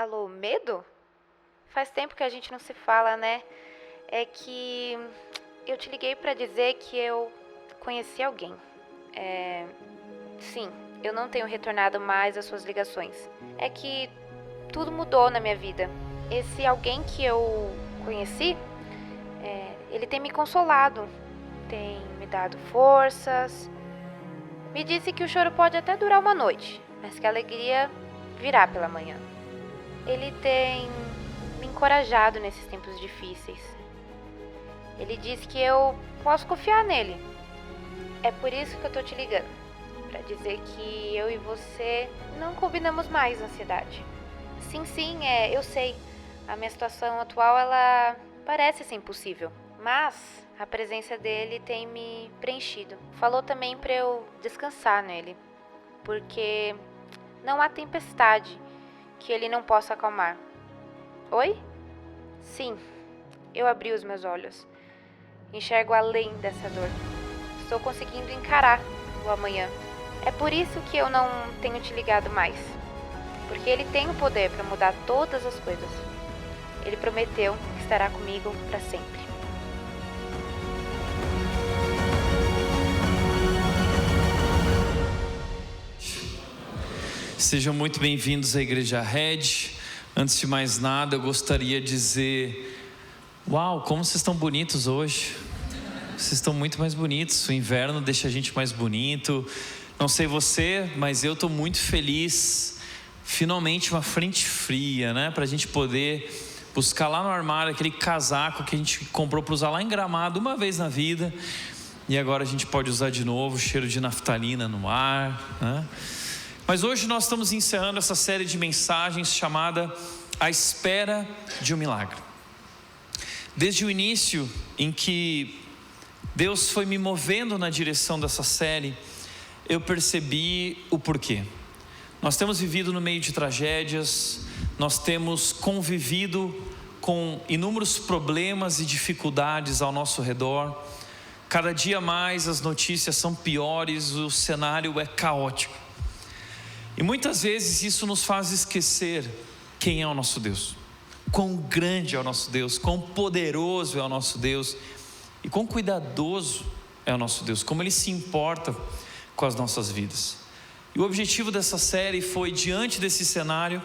Alô, medo? Faz tempo que a gente não se fala, né? É que eu te liguei pra dizer que eu conheci alguém. Sim, eu não tenho retornado mais às suas ligações. É que tudo mudou na minha vida. Esse alguém que eu conheci, ele tem me consolado, tem me dado forças. Me disse que o choro pode até durar uma noite, mas que a alegria virá pela manhã. Ele tem me encorajado nesses tempos difíceis. Ele diz que eu posso confiar nele. É por isso que eu tô te ligando, pra dizer que eu e você não combinamos mais na cidade. Sim, eu sei. A minha situação atual, ela parece ser impossível, mas a presença dele tem me preenchido. Falou também pra eu descansar nele, porque não há tempestade que ele não possa acalmar. Oi? Sim, eu abri os meus olhos. Enxergo além dessa dor. Estou conseguindo encarar o amanhã. É por isso que eu não tenho te ligado mais. Porque ele tem o poder para mudar todas as coisas. Ele prometeu que estará comigo para sempre. Sejam muito bem-vindos à Igreja Red. Antes de mais nada, eu gostaria de dizer: uau, como vocês estão bonitos hoje. Vocês estão muito mais bonitos. O inverno deixa a gente mais bonito. Não sei você, mas eu estou muito feliz. Finalmente uma frente fria, né? Para a gente poder buscar lá no armário aquele casaco que a gente comprou para usar lá em Gramado uma vez na vida. E agora a gente pode usar de novo, cheiro de naftalina no ar, né? Mas hoje nós estamos encerrando essa série de mensagens chamada A Espera de um Milagre. Desde o início em que Deus foi me movendo na direção dessa série, eu percebi o porquê. Nós temos vivido no meio de tragédias, nós temos convivido com inúmeros problemas e dificuldades ao nosso redor. Cada dia mais as notícias são piores, o cenário é caótico. E muitas vezes isso nos faz esquecer quem é o nosso Deus, quão grande é o nosso Deus, quão poderoso é o nosso Deus e quão cuidadoso é o nosso Deus, como Ele se importa com as nossas vidas. E o objetivo dessa série foi, diante desse cenário,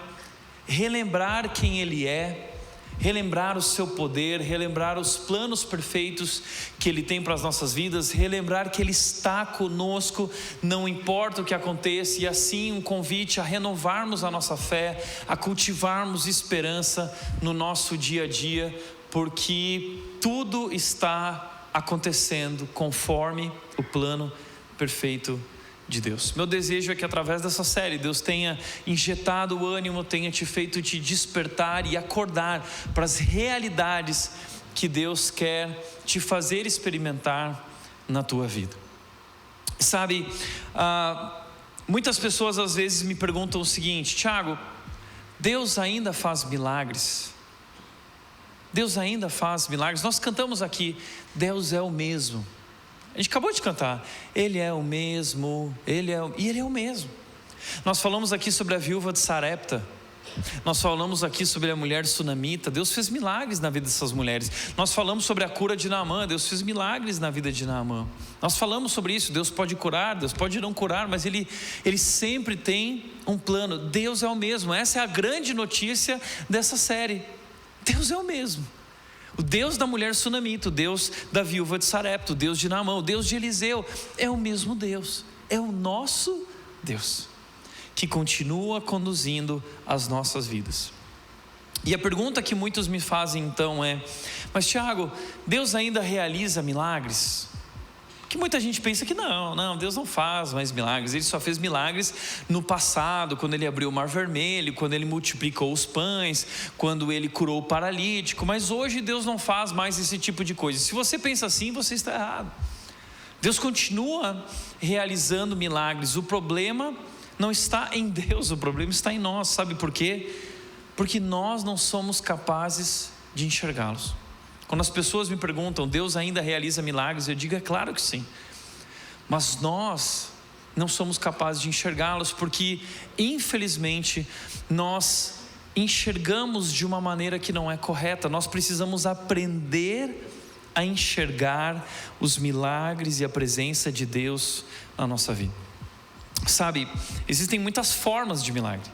relembrar quem Ele é, relembrar o seu poder, relembrar os planos perfeitos que Ele tem para as nossas vidas, relembrar que Ele está conosco, não importa o que aconteça, e assim um convite a renovarmos a nossa fé, a cultivarmos esperança no nosso dia a dia, porque tudo está acontecendo conforme o plano perfeito de Deus. Meu desejo é que através dessa série Deus tenha injetado o ânimo, tenha te feito te despertar e acordar para as realidades que Deus quer te fazer experimentar na tua vida. Sabe, muitas pessoas às vezes me perguntam o seguinte: Tiago, Deus ainda faz milagres? Deus ainda faz milagres? Nós cantamos aqui, Deus é o mesmo. A gente acabou de cantar, Ele é o mesmo, e Ele é o mesmo. Nós falamos aqui sobre a viúva de Sarepta, nós falamos aqui sobre a mulher sunamita. Deus fez milagres na vida dessas mulheres. Nós falamos sobre a cura de Naamã, Deus fez milagres na vida de Naamã. Nós falamos sobre isso, Deus pode curar, Deus pode não curar, mas Ele sempre tem um plano. Deus é o mesmo, essa é a grande notícia dessa série. Deus é o mesmo. O Deus da mulher sunamita, o Deus da viúva de Sarepta, o Deus de Naamã, o Deus de Eliseu, é o mesmo Deus, é o nosso Deus, que continua conduzindo as nossas vidas. E a pergunta que muitos me fazem então é: mas Tiago, Deus ainda realiza milagres? Que muita gente pensa que não, Deus não faz mais milagres. Ele só fez milagres no passado, quando Ele abriu o mar vermelho, quando Ele multiplicou os pães, quando Ele curou o paralítico. Mas hoje Deus não faz mais esse tipo de coisa. Se você pensa assim, você está errado. Deus continua realizando milagres. O problema não está em Deus, o problema está em nós. Sabe por quê? Porque nós não somos capazes de enxergá-los. Quando as pessoas me perguntam, Deus ainda realiza milagres? Eu digo, é claro que sim. Mas nós não somos capazes de enxergá-los, porque infelizmente nós enxergamos de uma maneira que não é correta. Nós precisamos aprender a enxergar os milagres e a presença de Deus na nossa vida. Sabe, existem muitas formas de milagre.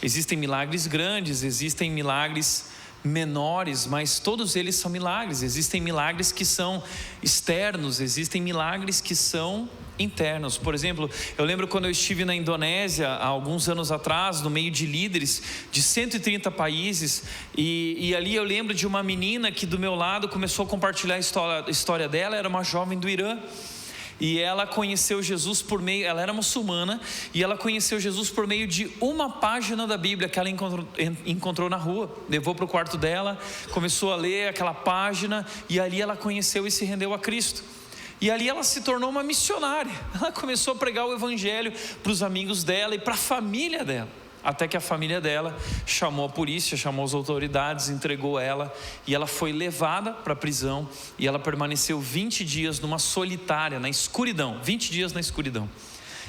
Existem milagres grandes, existem milagres menores, mas todos eles são milagres. Existem milagres que são externos, existem milagres que são internos. Por exemplo, eu lembro quando eu estive na Indonésia há alguns anos atrás, no meio de líderes de 130 países, e ali eu lembro de uma menina que do meu lado começou a compartilhar a história dela. Era uma jovem do Irã, e ela conheceu Jesus por meio, ela era muçulmana, e ela conheceu Jesus por meio de uma página da Bíblia que ela encontrou na rua. Levou para o quarto dela, começou a ler aquela página, e ali ela conheceu e se rendeu a Cristo. E ali ela se tornou uma missionária. Ela começou a pregar o evangelho para os amigos dela e para a família dela, até que a família dela chamou a polícia, chamou as autoridades, entregou ela, e ela foi levada para a prisão, e ela permaneceu 20 dias numa solitária, na escuridão, 20 dias na escuridão.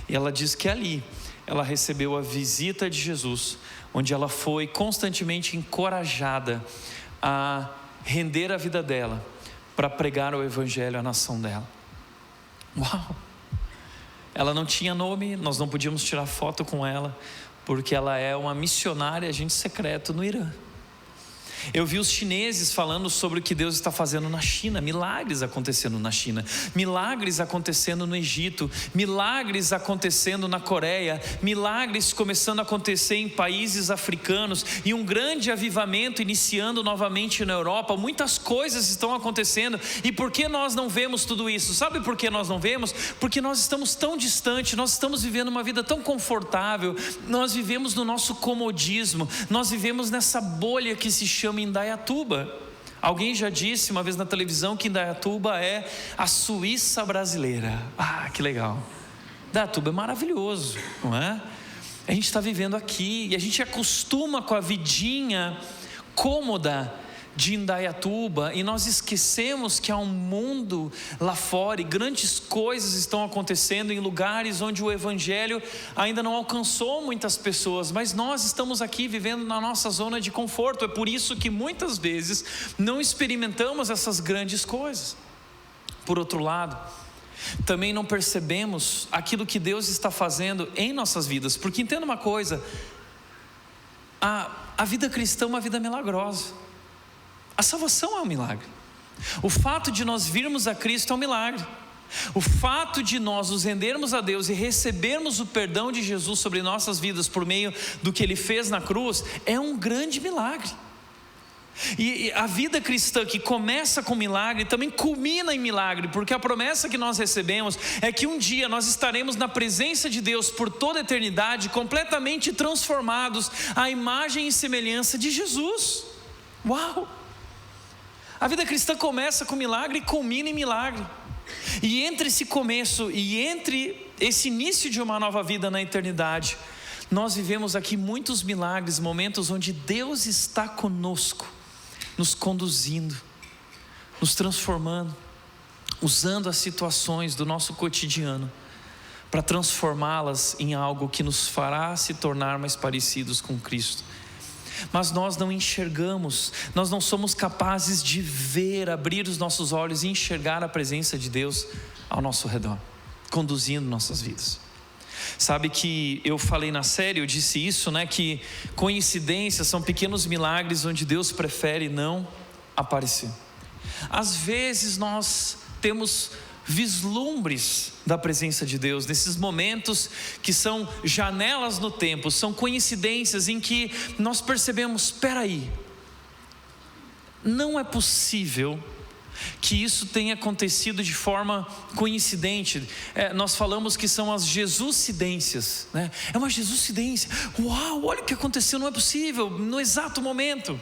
E ela diz que ali ela recebeu a visita de Jesus, onde ela foi constantemente encorajada a render a vida dela para pregar o evangelho à nação dela. Uau! Ela não tinha nome, nós não podíamos tirar foto com ela, porque ela é uma missionária, agente secreto no Irã. Eu vi os chineses falando sobre o que Deus está fazendo na China, milagres acontecendo na China, milagres acontecendo no Egito, milagres acontecendo na Coreia, milagres começando a acontecer em países africanos, e um grande avivamento iniciando novamente na Europa. Muitas coisas estão acontecendo. E por que nós não vemos tudo isso? Sabe por que nós não vemos? Porque nós estamos tão distantes, nós estamos vivendo uma vida tão confortável, nós vivemos no nosso comodismo, nós vivemos nessa bolha que se chama Indaiatuba. Alguém já disse uma vez na televisão que Indaiatuba é a Suíça brasileira. Ah, que legal. Indaiatuba é maravilhoso, não é? A gente está vivendo aqui e a gente acostuma com a vidinha cômoda de Indaiatuba, e nós esquecemos que há um mundo lá fora, e grandes coisas estão acontecendo em lugares onde o evangelho ainda não alcançou muitas pessoas, mas nós estamos aqui vivendo na nossa zona de conforto. É por isso que muitas vezes não experimentamos essas grandes coisas. Por outro lado, também não percebemos aquilo que Deus está fazendo em nossas vidas, porque entenda uma coisa, a vida cristã é uma vida milagrosa. A salvação é um milagre. O fato de nós virmos a Cristo é um milagre. O fato de nós nos rendermos a Deus e recebermos o perdão de Jesus sobre nossas vidas por meio do que Ele fez na cruz é um grande milagre. E a vida cristã que começa com milagre também culmina em milagre, porque a promessa que nós recebemos é que um dia nós estaremos na presença de Deus por toda a eternidade, completamente transformados à imagem e semelhança de Jesus. Uau! A vida cristã começa com milagre e culmina em milagre. E entre esse começo e entre esse início de uma nova vida na eternidade, nós vivemos aqui muitos milagres, momentos onde Deus está conosco, nos conduzindo, nos transformando, usando as situações do nosso cotidiano para transformá-las em algo que nos fará se tornar mais parecidos com Cristo. Mas nós não enxergamos, nós não somos capazes de ver, abrir os nossos olhos e enxergar a presença de Deus ao nosso redor, conduzindo nossas vidas. Sabe que eu falei na série, eu disse isso, né? Que coincidências são pequenos milagres onde Deus prefere não aparecer. Às vezes nós temos vislumbres da presença de Deus, nesses momentos que são janelas no tempo, são coincidências em que nós percebemos, espera aí, não é possível que isso tenha acontecido de forma coincidente. Nós falamos que são as Jesuscidências, né? É uma Jesuscidência. Uau, olha o que aconteceu, não é possível, no exato momento.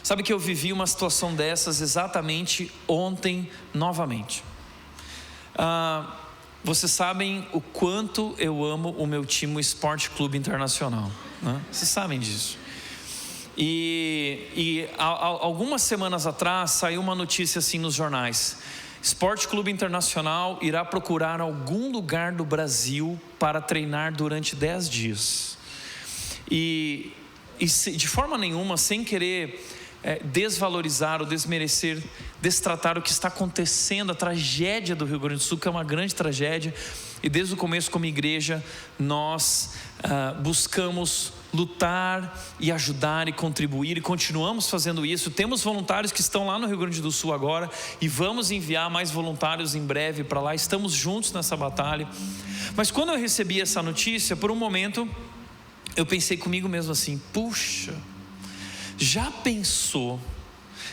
Sabe que eu vivi uma situação dessas exatamente ontem novamente. Vocês sabem o quanto eu amo o meu time, o Esporte Clube Internacional, né? Vocês sabem disso. E algumas semanas atrás saiu uma notícia assim nos jornais: Esporte Clube Internacional irá procurar algum lugar do Brasil para treinar durante 10 dias. E e de forma nenhuma, sem querer desvalorizar ou desmerecer, destratar o que está acontecendo, a tragédia do Rio Grande do Sul, que é uma grande tragédia, e desde o começo como igreja nós buscamos lutar e ajudar e contribuir, e continuamos fazendo isso. Temos voluntários que estão lá no Rio Grande do Sul agora, e vamos enviar mais voluntários em breve para lá, estamos juntos nessa batalha. Mas quando eu recebi essa notícia, por um momento eu pensei comigo mesmo assim: puxa, já pensou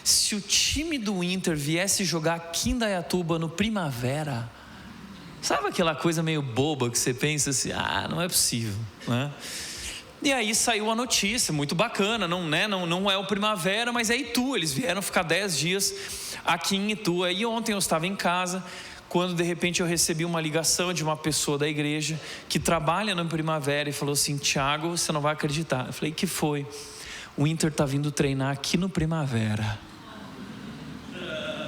se o time do Inter viesse jogar aqui em Indaiatuba no Primavera? Sabe aquela coisa meio boba que você pensa assim: não é possível, né? E aí saiu a notícia, muito bacana, não é o Primavera, mas é Itu. Eles vieram ficar 10 dias aqui em Itu. E ontem eu estava em casa, quando de repente eu recebi uma ligação de uma pessoa da igreja que trabalha no Primavera e falou assim: Tiago, você não vai acreditar. Eu falei: que foi? O Inter está vindo treinar aqui no Primavera.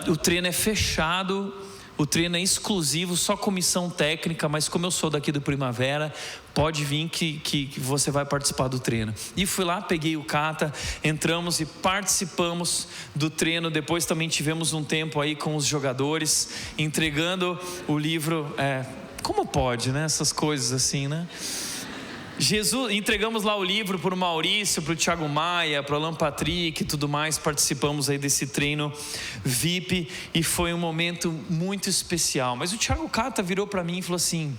O treino é fechado, o treino é exclusivo, só comissão técnica, mas como eu sou daqui do Primavera, pode vir que você vai participar do treino. E fui lá, peguei o Cata, entramos e participamos do treino. Depois também tivemos um tempo aí com os jogadores, entregando o livro. Como pode, né? Essas coisas assim, né? Entregamos lá o livro para o Maurício, para o Thiago Maia, para o Alan Patrick e tudo mais. Participamos aí desse treino VIP e foi um momento muito especial. Mas o Thiago Cata virou para mim e falou assim: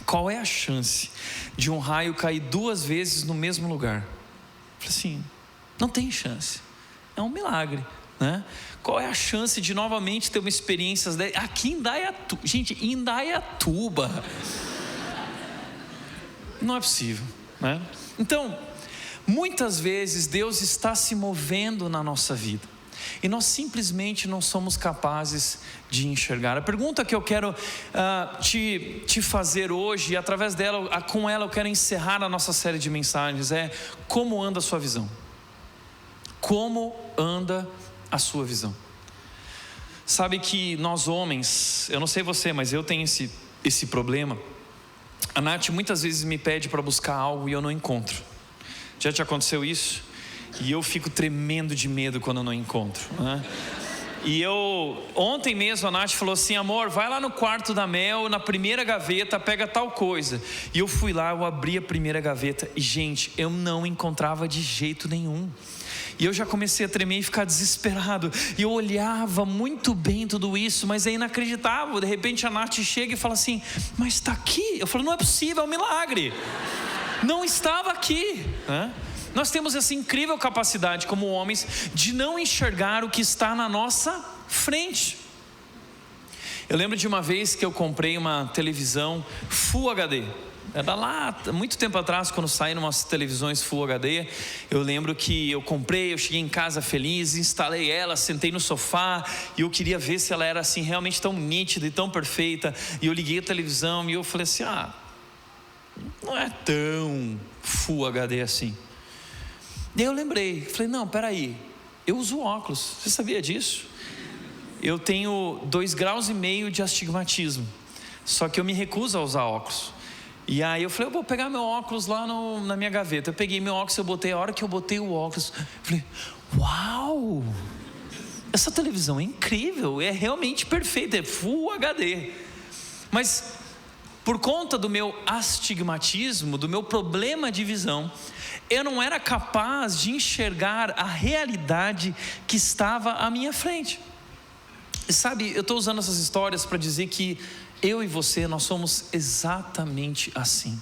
qual é a chance de um raio cair 2 vezes no mesmo lugar? Eu falei assim: não tem chance, é um milagre, né? Qual é a chance de novamente ter uma experiência aqui em Indaiatuba? Gente, em Indaiatuba não é possível, né? Então, muitas vezes Deus está se movendo na nossa vida e nós simplesmente não somos capazes de enxergar. A pergunta que eu quero te fazer hoje, e através dela, com ela eu quero encerrar a nossa série de mensagens, é: como anda a sua visão? Como anda a sua visão? Sabe que nós homens, eu não sei você, mas eu tenho esse problema. A Nath muitas vezes me pede para buscar algo e eu não encontro. Já te aconteceu isso? E eu fico tremendo de medo quando eu não encontro, né? E ontem mesmo a Nath falou assim: amor, vai lá no quarto da Mel, na primeira gaveta, pega tal coisa. E eu fui lá, eu abri a primeira gaveta e, gente, eu não encontrava de jeito nenhum. E eu já comecei a tremer e ficar desesperado. E eu olhava muito bem tudo isso, mas é inacreditável. De repente a Nath chega e fala assim: mas está aqui. Eu falo: não é possível, é um milagre. Não estava aqui, né? Nós temos essa incrível capacidade como homens de não enxergar o que está na nossa frente. Eu lembro de uma vez que eu comprei uma televisão Full HD. Era lá, muito tempo atrás, quando saíram umas televisões Full HD. Eu lembro que eu comprei, eu cheguei em casa feliz, instalei ela, sentei no sofá e eu queria ver se ela era assim realmente tão nítida e tão perfeita. E eu liguei a televisão e eu falei assim: não é tão Full HD assim. Daí eu lembrei, falei: não, peraí, eu uso óculos, você sabia disso? Eu tenho 2,5 graus de astigmatismo, só que eu me recuso a usar óculos. E aí eu falei: eu vou pegar meu óculos lá na minha gaveta. Eu peguei meu óculos, eu botei. A hora que eu botei o óculos, eu falei: uau, essa televisão é incrível, é realmente perfeita, é Full HD. Mas por conta do meu astigmatismo, do meu problema de visão, eu não era capaz de enxergar a realidade que estava à minha frente. E sabe, eu estou usando essas histórias para dizer que eu e você, nós somos exatamente assim.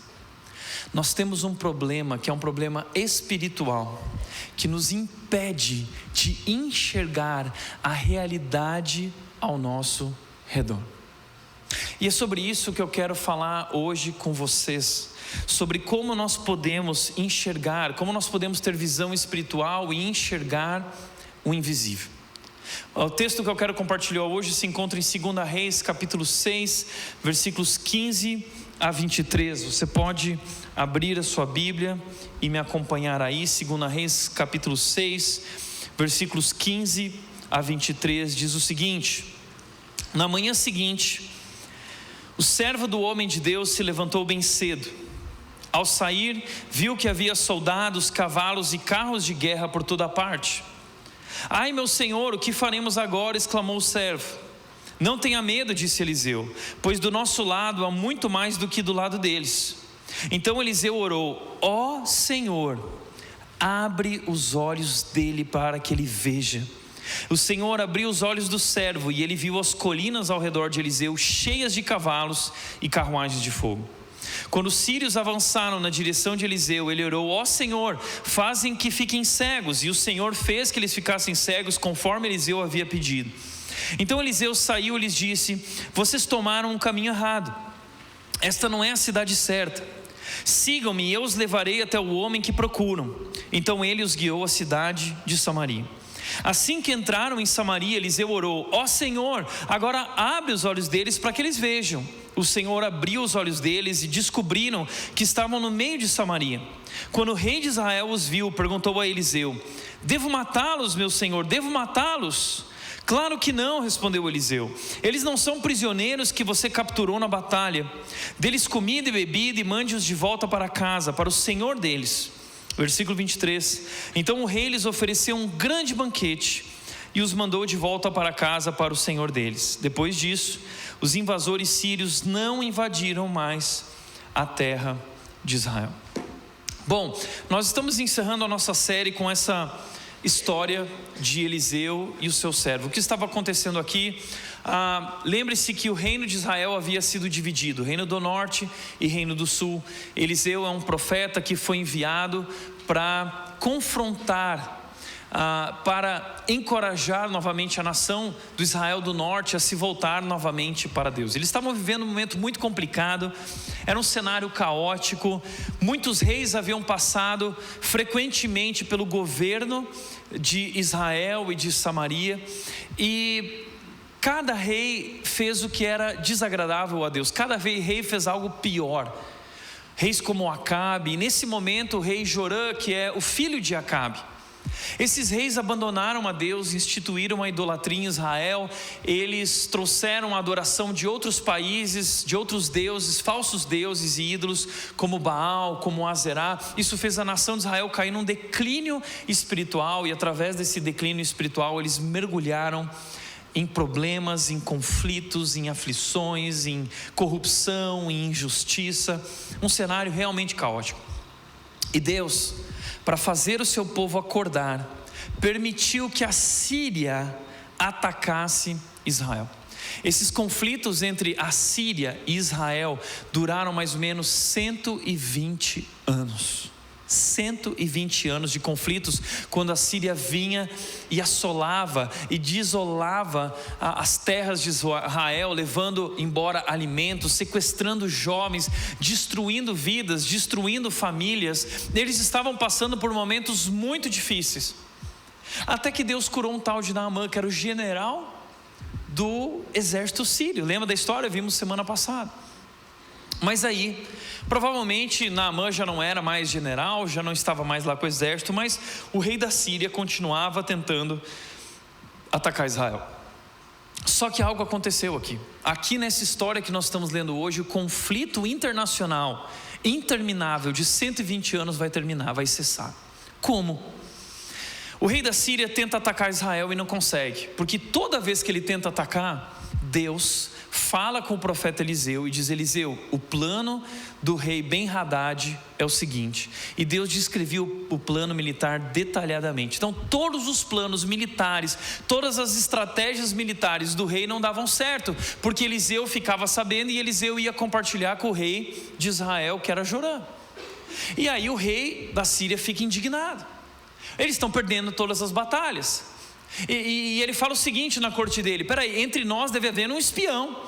Nós temos um problema que é um problema espiritual, que nos impede de enxergar a realidade ao nosso redor. E é sobre isso que eu quero falar hoje com vocês, sobre como nós podemos enxergar, como nós podemos ter visão espiritual e enxergar o invisível. O texto que eu quero compartilhar hoje se encontra em 2 Reis, capítulo 6, versículos 15 a 23. Você pode abrir a sua Bíblia e me acompanhar aí. 2 Reis, capítulo 6, versículos 15 a 23, diz o seguinte: na manhã seguinte, o servo do homem de Deus se levantou bem cedo, Ao sair, viu que havia soldados, cavalos e carros de guerra por toda parte. Ai, meu senhor, o que faremos agora? Exclamou o servo. Não tenha medo, disse Eliseu, pois do nosso lado há muito mais do que do lado deles. Então Eliseu orou: ó Senhor, abre os olhos dele para que ele veja. O Senhor abriu os olhos do servo e ele viu as colinas ao redor de Eliseu cheias de cavalos e carruagens de fogo. Quando os sírios avançaram na direção de Eliseu, ele orou: ó Senhor, fazem que fiquem cegos. E o Senhor fez que eles ficassem cegos conforme Eliseu havia pedido. Então Eliseu saiu e lhes disse: vocês tomaram um caminho errado. Esta não é a cidade certa. Sigam-me e eu os levarei até o homem que procuram. Então ele os guiou à cidade de Samaria. Assim que entraram em Samaria, Eliseu orou: ó Senhor, agora abre os olhos deles para que eles vejam. O Senhor abriu os olhos deles e descobriram que estavam no meio de Samaria. Quando o rei de Israel os viu, perguntou a Eliseu: devo matá-los, meu senhor? Devo matá-los? Claro que não, respondeu Eliseu. Eles não são prisioneiros que você capturou na batalha. Dê-lhes comida e bebida e mande-os de volta para casa, para o senhor deles. Versículo 23. Então o rei lhes ofereceu um grande banquete e os mandou de volta para casa, para o senhor deles. Depois disso, os invasores sírios não invadiram mais a terra de Israel. Bom, nós estamos encerrando a nossa série com essa história de Eliseu e o seu servo. O que estava acontecendo aqui? Lembre-se que o reino de Israel havia sido dividido, reino do norte e reino do sul. Eliseu é um profeta que foi enviado para confrontar, para encorajar novamente a nação do Israel do norte a se voltar novamente para Deus. Eles estavam vivendo um momento muito complicado, era um cenário caótico. Muitos reis haviam passado frequentemente pelo governo de Israel e de Samaria, e cada rei fez o que era desagradável a Deus. Cada rei fez algo pior. Reis como Acabe, e nesse momento o rei Jorã, que é o filho de Acabe. Esses reis abandonaram a Deus, instituíram a idolatria em Israel. Eles trouxeram a adoração de outros países, de outros deuses, falsos deuses e ídolos, como Baal, como Azerá. Isso fez a nação de Israel cair num declínio espiritual, e através desse declínio espiritual eles mergulharam em problemas, em conflitos, em aflições, em corrupção, em injustiça. Um cenário realmente caótico. E Deus, para fazer o seu povo acordar, permitiu que a Síria atacasse Israel. Esses conflitos entre a Síria e Israel duraram mais ou menos 120 anos. 120 anos de conflitos, quando a Síria vinha e assolava e desolava as terras de Israel, levando embora alimentos, sequestrando jovens, destruindo vidas, destruindo famílias. Eles estavam passando por momentos muito difíceis, até que Deus curou um tal de Naamã, que era o general do exército sírio. Lembra da história? Vimos semana passada. Mas aí, provavelmente Naamã já não era mais general, já não estava mais lá com o exército, mas o rei da Síria continuava tentando atacar Israel. Só que algo aconteceu aqui. Aqui nessa história que nós estamos lendo hoje, o conflito internacional interminável de 120 anos vai terminar, vai cessar. Como? O rei da Síria tenta atacar Israel e não consegue, porque toda vez que ele tenta atacar, Deus fala com o profeta Eliseu e diz: Eliseu, o plano do rei Ben-Hadad é o seguinte. E Deus descreveu o plano militar detalhadamente. Então todos os planos militares, todas as estratégias militares do rei não davam certo, porque Eliseu ficava sabendo e Eliseu ia compartilhar com o rei de Israel, que era Jorã. E aí o rei da Síria fica indignado. Eles estão perdendo todas as batalhas. E ele fala o seguinte na corte dele: peraí, entre nós deve haver um espião,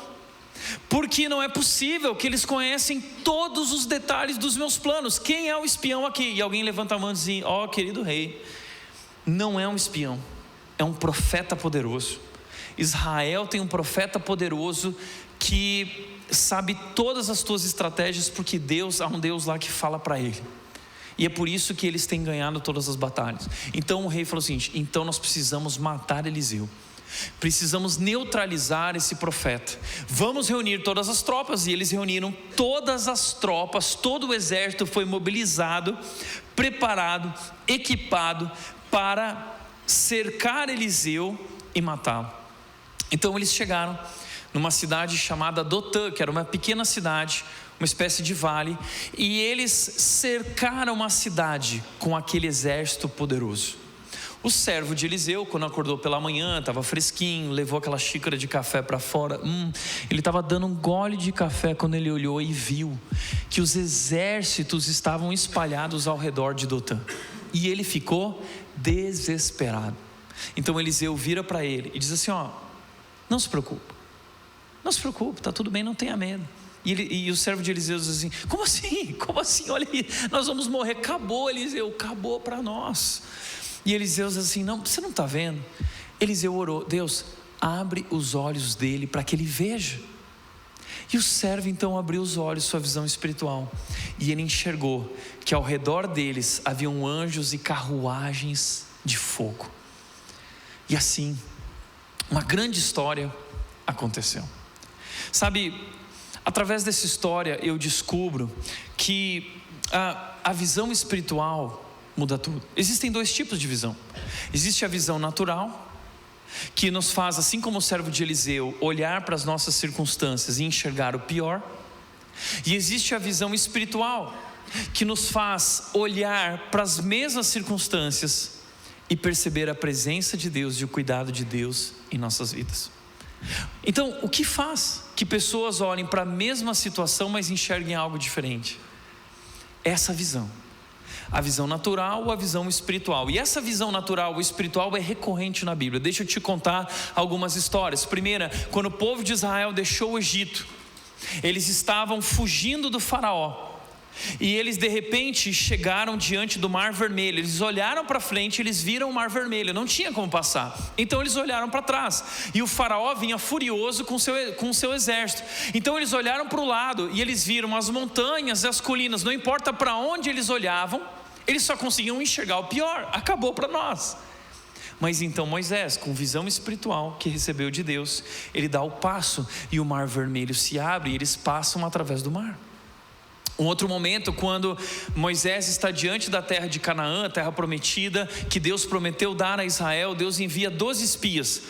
porque não é possível que eles conhecem todos os detalhes dos meus planos. Quem é o espião aqui? E alguém levanta a mão e diz: ó, querido rei, não é um espião, é um profeta poderoso. Israel tem um profeta poderoso que sabe todas as tuas estratégias, porque há um Deus lá que fala para ele. E é por isso que eles têm ganhado todas as batalhas. Então o rei falou o seguinte: então nós precisamos matar Eliseu, Precisamos neutralizar esse profeta. Vamos reunir todas as tropas. E eles reuniram todas as tropas, todo o exército foi mobilizado, preparado, equipado para cercar Eliseu e matá-lo. Então eles chegaram numa cidade chamada Dotã, que era uma pequena cidade, uma espécie de vale, e eles cercaram a cidade com aquele exército poderoso. O servo de Eliseu, quando acordou pela manhã, estava fresquinho, levou aquela xícara de café para fora. Ele estava dando um gole de café quando ele olhou e viu que os exércitos estavam espalhados ao redor de Dotã. E ele ficou desesperado. Então Eliseu vira para ele e diz assim: não se preocupe, está tudo bem, não tenha medo. E o servo de Eliseu diz assim: como assim, olha aí, nós vamos morrer. Acabou, Eliseu, acabou para nós. E Eliseu diz assim: não, você não está vendo? Eliseu orou: Deus, abre os olhos dele para que ele veja. E o servo então abriu os olhos, sua visão espiritual, e ele enxergou que ao redor deles haviam anjos e carruagens de fogo. E assim, uma grande história aconteceu. Sabe, através dessa história eu descubro que a visão espiritual muda tudo. Existem dois tipos de visão. Existe a visão natural, que nos faz, assim como o servo de Eliseu, olhar para as nossas circunstâncias e enxergar o pior. E existe a visão espiritual, que nos faz olhar para as mesmas circunstâncias e perceber a presença de Deus e o cuidado de Deus em nossas vidas. Então, o que faz que pessoas olhem para a mesma situação, mas enxerguem algo diferente? Essa visão. A visão natural ou a visão espiritual. E essa visão natural ou espiritual é recorrente na Bíblia. Deixa eu te contar algumas histórias. Primeira, quando o povo de Israel deixou o Egito, eles estavam fugindo do faraó. E eles de repente chegaram diante do Mar Vermelho. Eles olharam para frente, eles viram o Mar Vermelho, não tinha como passar. Então eles olharam para trás, e o faraó vinha furioso com o seu exército. Então eles olharam para o lado e eles viram as montanhas e as colinas. Não importa para onde eles olhavam, eles só conseguiam enxergar o pior. Acabou para nós. Mas então Moisés, com visão espiritual que recebeu de Deus, ele dá o passo e o Mar Vermelho se abre e eles passam através do mar. Um outro momento, quando Moisés está diante da terra de Canaã, a terra prometida, que Deus prometeu dar a Israel, Deus envia 12 espias.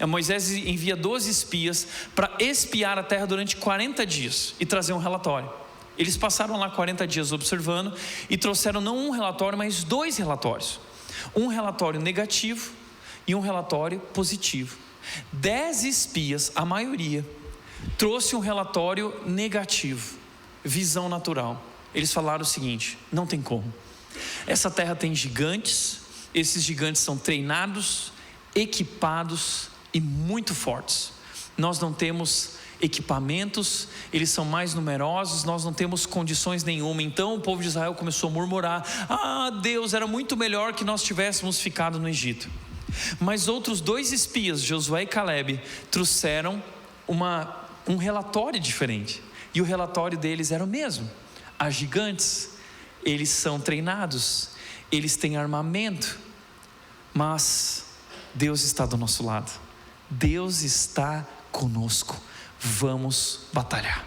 Moisés envia 12 espias para espiar a terra durante 40 dias e trazer um relatório. Eles passaram lá 40 dias observando e trouxeram não um relatório, mas 2 relatórios. Um relatório negativo e um relatório positivo. 10 espias, a maioria, trouxe um relatório negativo. Visão natural. Eles falaram o seguinte: não tem como. Essa terra tem gigantes. Esses gigantes são treinados, equipados e muito fortes. Nós não temos equipamentos, eles são mais numerosos, nós não temos condições nenhuma. Então o povo de Israel começou a murmurar: Deus, era muito melhor que nós tivéssemos ficado no Egito. Mas outros 2 espias, Josué e Calebe, trouxeram um relatório diferente. E o relatório deles era o mesmo. Há gigantes, eles são treinados, eles têm armamento, mas Deus está do nosso lado. Deus está conosco. Vamos batalhar.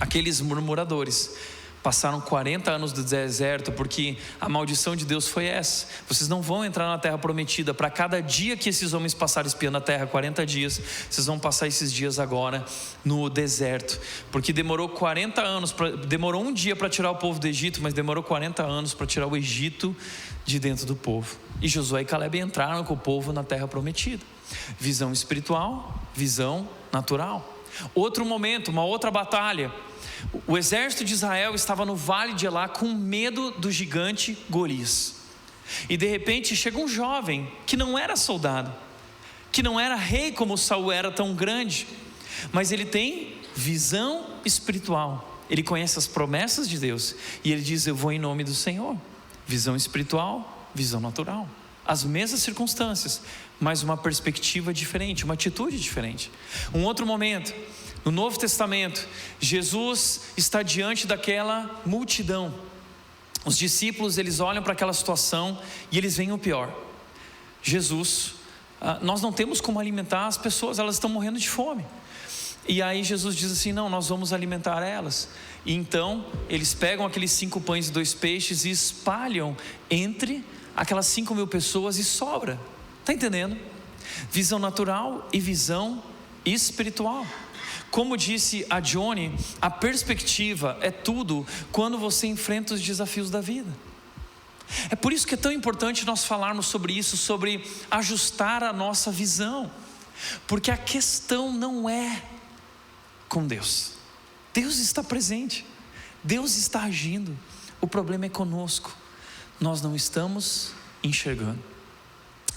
Aqueles murmuradores passaram 40 anos do deserto, porque a maldição de Deus foi essa: vocês não vão entrar na terra prometida. Para cada dia que esses homens passaram espiando a terra, 40 dias, vocês vão passar esses dias agora no deserto, porque demorou 40 anos, demorou um dia para tirar o povo do Egito, mas demorou 40 anos para tirar o Egito de dentro do povo. E Josué e Calebe entraram com o povo na terra prometida. Visão espiritual, visão natural. Outro momento, uma outra batalha. O exército de Israel estava no vale de Elá com medo do gigante Golias. E de repente chega um jovem que não era soldado, que não era rei como Saul era tão grande, mas ele tem visão espiritual. Ele conhece as promessas de Deus e ele diz: eu vou em nome do Senhor. Visão espiritual, visão natural. As mesmas circunstâncias, mas uma perspectiva diferente, uma atitude diferente. Um outro momento, no Novo Testamento, Jesus está diante daquela multidão. Os discípulos, eles olham para aquela situação e eles veem o pior. Jesus nós não temos como alimentar as pessoas, elas estão morrendo de fome. E aí Jesus diz assim: não, nós vamos alimentar elas. E então eles pegam aqueles 5 pães e 2 peixes e espalham entre aquelas 5.000 pessoas e sobra. Está entendendo? Visão natural e visão espiritual. Como disse a Johnny, a perspectiva é tudo quando você enfrenta os desafios da vida. É por isso que é tão importante nós falarmos sobre isso, sobre ajustar a nossa visão. Porque a questão não é com Deus. Deus está presente, Deus está agindo. O problema é conosco, nós não estamos enxergando.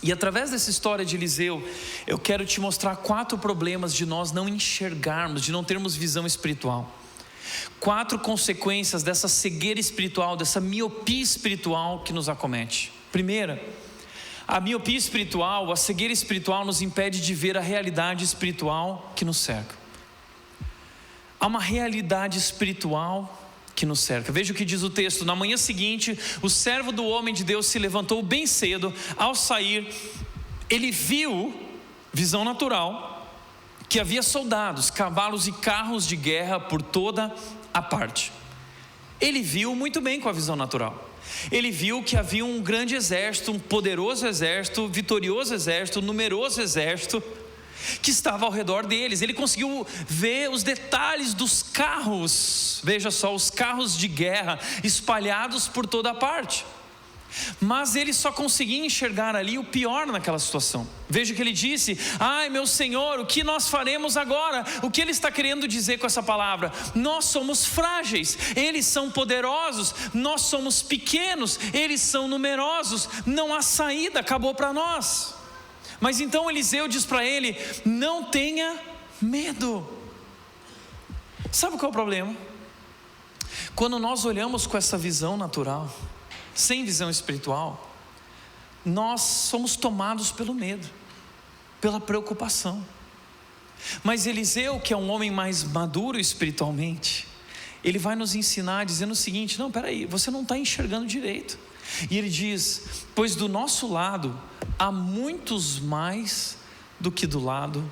E através dessa história de Eliseu, eu quero te mostrar 4 problemas de nós não enxergarmos, de não termos visão espiritual. 4 consequências dessa cegueira espiritual, dessa miopia espiritual que nos acomete. Primeira, a miopia espiritual, a cegueira espiritual nos impede de ver a realidade espiritual que nos cerca. Há uma realidade espiritual que nos cerca. Veja o que diz o texto: na manhã seguinte, o servo do homem de Deus se levantou bem cedo. Ao sair, ele viu, visão natural, que havia soldados, cavalos e carros de guerra por toda a parte. Ele viu muito bem com a visão natural. Ele viu que havia um grande exército, um poderoso exército, vitorioso exército, numeroso exército que estava ao redor deles. Ele conseguiu ver os detalhes dos carros, veja só, os carros de guerra espalhados por toda a parte. Mas ele só conseguia enxergar ali o pior naquela situação. Veja que ele disse: ai meu Senhor, o que nós faremos agora? O que ele está querendo dizer com essa palavra? Nós somos frágeis, eles são poderosos, nós somos pequenos, eles são numerosos, não há saída, acabou para nós. Mas então Eliseu diz para ele: não tenha medo. Sabe qual é o problema? Quando nós olhamos com essa visão natural, sem visão espiritual, nós somos tomados pelo medo, pela preocupação. Mas Eliseu, que é um homem mais maduro espiritualmente, ele vai nos ensinar dizendo o seguinte: não, peraí, você não está enxergando direito. E ele diz: pois do nosso lado há muitos mais do que do lado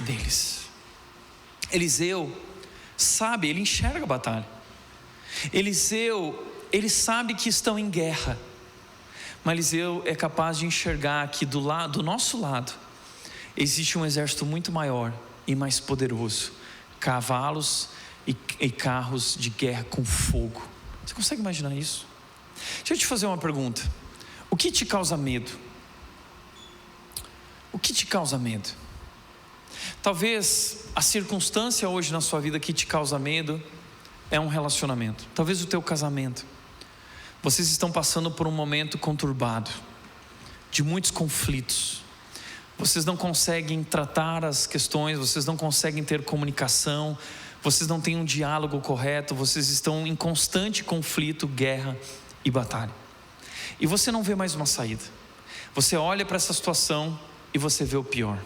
deles. Eliseu sabe, ele enxerga a batalha. Eliseu, ele sabe que estão em guerra, mas Eliseu é capaz de enxergar que do nosso lado existe um exército muito maior e mais poderoso, cavalos e carros de guerra com fogo. Você consegue imaginar isso? Deixa eu te fazer uma pergunta: o que te causa medo? O que te causa medo? Talvez a circunstância hoje na sua vida que te causa medo é um relacionamento, talvez o teu casamento. Vocês estão passando por um momento conturbado, de muitos conflitos. Vocês não conseguem tratar as questões, vocês não conseguem ter comunicação, vocês não têm um diálogo correto, vocês estão em constante conflito, guerra e batalha. E você não vê mais uma saída. Você olha para essa situação e você vê o pior.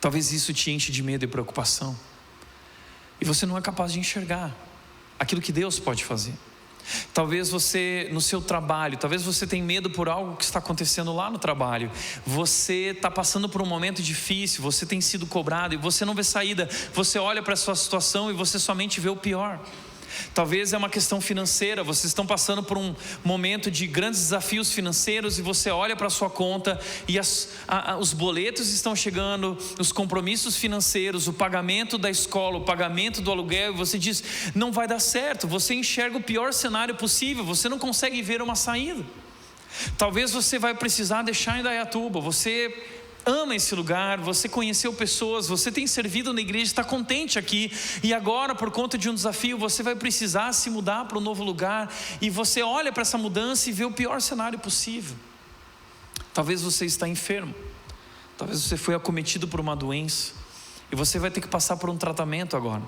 Talvez isso te enche de medo e preocupação. E você não é capaz de enxergar aquilo que Deus pode fazer. Talvez você no seu trabalho, talvez você tenha medo por algo que está acontecendo lá no trabalho. Você está passando por um momento difícil, você tem sido cobrado e você não vê saída. Você olha para a sua situação e você somente vê o pior. Talvez é uma questão financeira, vocês estão passando por um momento de grandes desafios financeiros e você olha para a sua conta e os boletos estão chegando, os compromissos financeiros, o pagamento da escola, o pagamento do aluguel, e você diz: não vai dar certo. Você enxerga o pior cenário possível, você não consegue ver uma saída. Talvez você vai precisar deixar Indaiatuba, você ama esse lugar, você conheceu pessoas, você tem servido na igreja, está contente aqui, e agora por conta de um desafio você vai precisar se mudar para um novo lugar, e você olha para essa mudança e vê o pior cenário possível. Talvez você está enfermo, talvez você foi acometido por uma doença, e você vai ter que passar por um tratamento agora.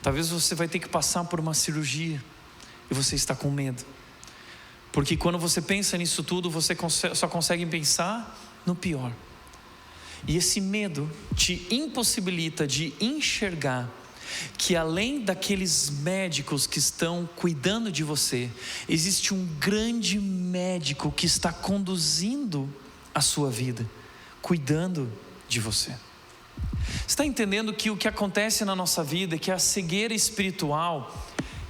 Talvez você vai ter que passar por uma cirurgia, e você está com medo, porque quando você pensa nisso tudo, você só consegue pensar no pior. E esse medo te impossibilita de enxergar que além daqueles médicos que estão cuidando de você, existe um grande médico que está conduzindo a sua vida, cuidando de você. Você está entendendo que o que acontece na nossa vida é que a cegueira espiritual,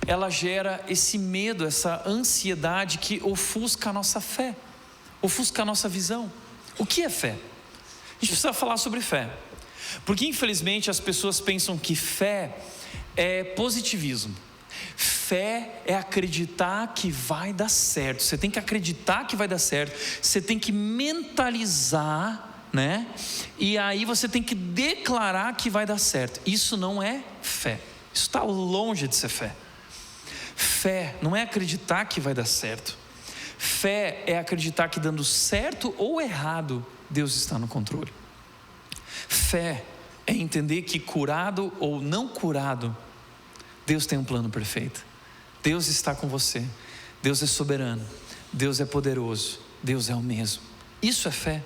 ela gera esse medo, essa ansiedade que ofusca a nossa fé, ofusca a nossa visão. O que é fé? A gente precisa falar sobre fé, porque infelizmente as pessoas pensam que fé é positivismo. Fé é acreditar que vai dar certo. Você tem que acreditar que vai dar certo. Você tem que mentalizar, né? E aí você tem que declarar que vai dar certo. Isso não é fé. Isso está longe de ser fé. Fé não é acreditar que vai dar certo. Fé é acreditar que dando certo ou errado, Deus está no controle. Fé é entender que curado ou não curado, Deus tem um plano perfeito. Deus está com você. Deus é soberano. Deus é poderoso. Deus é o mesmo. Isso é fé.